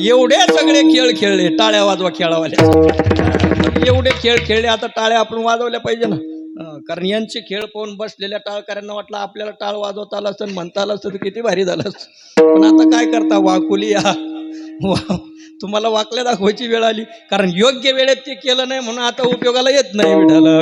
एवढे सगळे खेळ खेळले, टाळ्या वाजवा खेळावाल्या. एवढे खेळ खेळले, आता टाळ्या आपण वाजवल्या पाहिजे ना. कारण यांचे खेळ पाहून बसलेल्या टाळकऱ्यांना वाटलं आपल्याला टाळ वाजवता आलं असतं, म्हणता आलं असतं तर किती भारी झालं असतं. पण आता काय करता, वाकुली या तुम्हाला वाकल्या दाखवायची वेळ आली. कारण योग्य वेळेत ते केलं नाही म्हणून आता उपयोगाला येत नाही. विठाला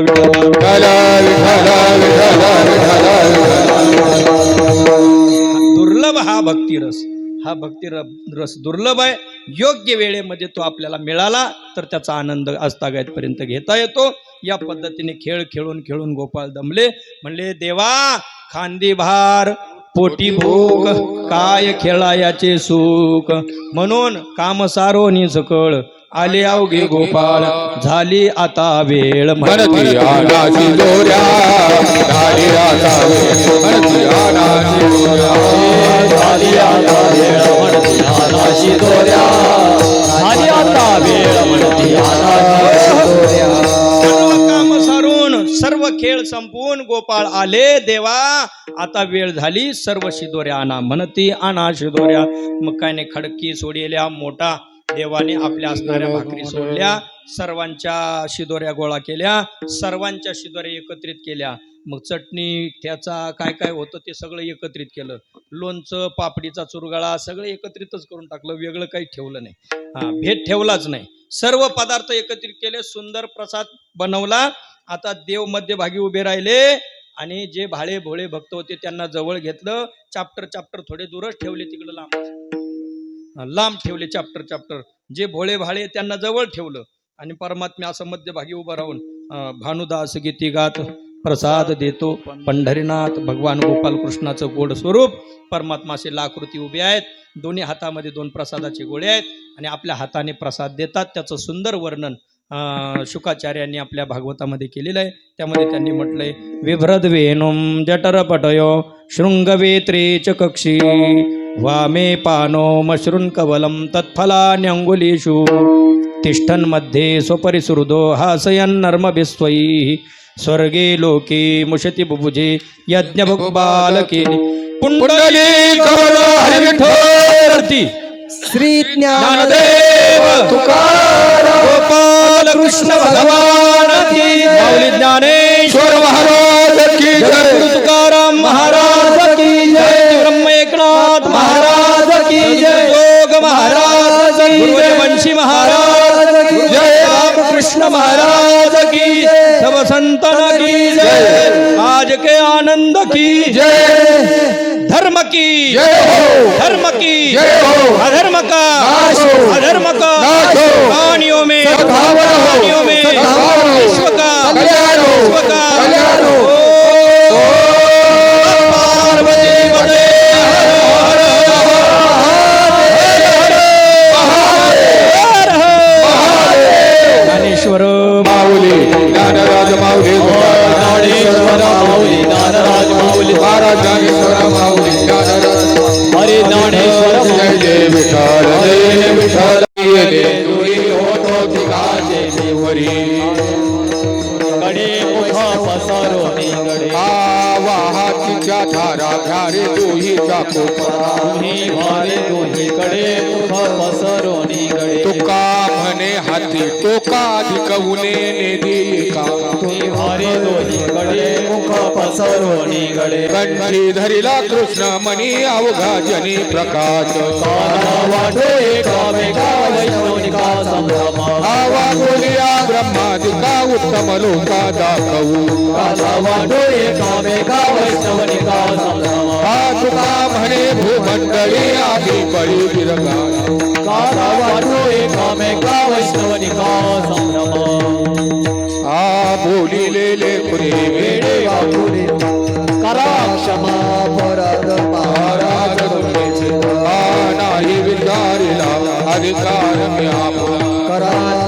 दुर्लभ हा भक्तिरस. हा भक्तिरस दुर्लभ आहे. योग्य वेळेमध्ये तो आपल्याला मिळाला तर त्याचा आनंद आजतागायतपर्यंत घेता येतो. या पद्धतीने खेळ खेळून खेळून गोपाळ दमले. म्हणले देवा खांदी भार पोटी भूक काय खेळायाचे सुख. म्हणून काम सारो नि सकळ आले अवघे गोपाळ झाली आता वेळ म्हणती आनाची दोऱ्या झाली आता वेळ म्हणती आनाची दोऱ्या झाली आता वेळ म्हणती आनाची दोऱ्या झाली आता वेळ म्हणती आनाची दोऱ्या सर्व काम सारून सर्व खेळ संपवून गोपाळ आले देवा आता वेळ झाली सर्व शिदोऱ्या आणा म्हणती आणा शिदोऱ्या मग काय नाही खडकी सोडलेल्या मोठा देवाने आपल्या असणाऱ्या भाकरी सोडल्या सर्वांच्या शिदोऱ्या गोळा केल्या सर्वांच्या शिदोऱ्या एकत्रित केल्या मग चटणी ठ्याचा काय काय होतं ते सगळं एकत्रित केलं लोणचं पापडीचा चुरगळा सगळं एकत्रितच करून टाकलं वेगळं काही ठेवलं नाही भेद ठेवलाच नाही सर्व पदार्थ एकत्रित केले सुंदर प्रसाद बनवला आता देव मध्यभागी उभे राहिले आणि जे भाळे भोळे भक्त होते त्यांना जवळ घेतलं चाप्टर थोडे दूरच ठेवले तिकडे लांब ठेवले चाप्टर जे भोळे भाळे त्यांना जवळ ठेवलं आणि परमात्मा असं मध्यभागी उभं राहून भानुदास गीती गात प्रसाद देतो पंढरीनाथ भगवान गोपाल कृष्णाचं गोड स्वरूप परमात्मा असे लाकृती उभे आहेत दोन्ही हातामध्ये 2 प्रसादाचे गोळे आहेत आणि आपल्या हाताने प्रसाद देतात त्याचं सुंदर वर्णन शुकाचार्यांनी आपल्या भागवतामध्ये केलेलं आहे त्यामध्ये त्यांनी म्हटलंय विभ्रद वेणुम जठरपटयो शृंगवेत्रे च कक्षी वामे पानो मशृन् कवलं तत्फलान्यंगुलीषु तिष्ठन् मध्ये स्वपरिसुहृदो हासयन् नर्मभिस्वैः स्वर्गे लोके मुशति बुभुजे यज्ञ बालके पुंडली कवल हरिविठ्ठल श्री ज्ञानदेव तुकाराम गोपाल कृष्ण भगवान की माऊली ज्ञानेश्वर महाराज की जय तुकाराम महाराज की जय ब्रह्म एकनाथ महाराज की जय योग महाराज की जय वंशी महाराज की जय रामकृष्ण महाराज की जय सब संतन की जय आज के आनंद की जय धर्म की जय हो धर्म की जय हो अधर्म का नाश हो अधर्म का नाश हो प्राणियों में सद्भावना हो प्राणियों में सद्भावना हो विश्व का कल्याण हो विश्व का कल्याण हो पार्वती पते ज्ञानेश्वर माऊली ज्ञानराज माऊली ज्ञानेश्वर माऊली ज्ञानराज माऊली महाराज ज्ञानेश्वर माऊली ज्ञानराज हरे ज्ञानेश्वर जय जय विठ्ठल जय विठ्ठल ये तुरी होतो भिकाचे देवरी कडे मुख पसरून गडे वाहतीच्या धारा घ्यारे दोहीच्या कोपरा तुम्ही भारे दोही कडे मुख पसरून गडे तुका म्हणे हाती टोका अधिकवुने नेदी का तुम्ही भारे दोही कडे मुख पसरून गडे कंठी धरिला कृष्ण मणी अवघा जनी प्रकाश काना वाटो एकामेका वैष्णवनिका संभ्रम आवा बोलिया ब्रह्मादिका उत्तम लोका दाखवू काना वाटो एकामेका वैष्णवनिका संभ्रम हा तुका म्हणे भूमंडळी आगी पळी बिरगा काना वाटो एकामेका वैष्णवनिका संभ्रम आ बोलिलेले कुणी वेडे वाकुडे करा क्षमा अपराध महाराज तुमचे नाही विचारिला अधिकार मी आपला करा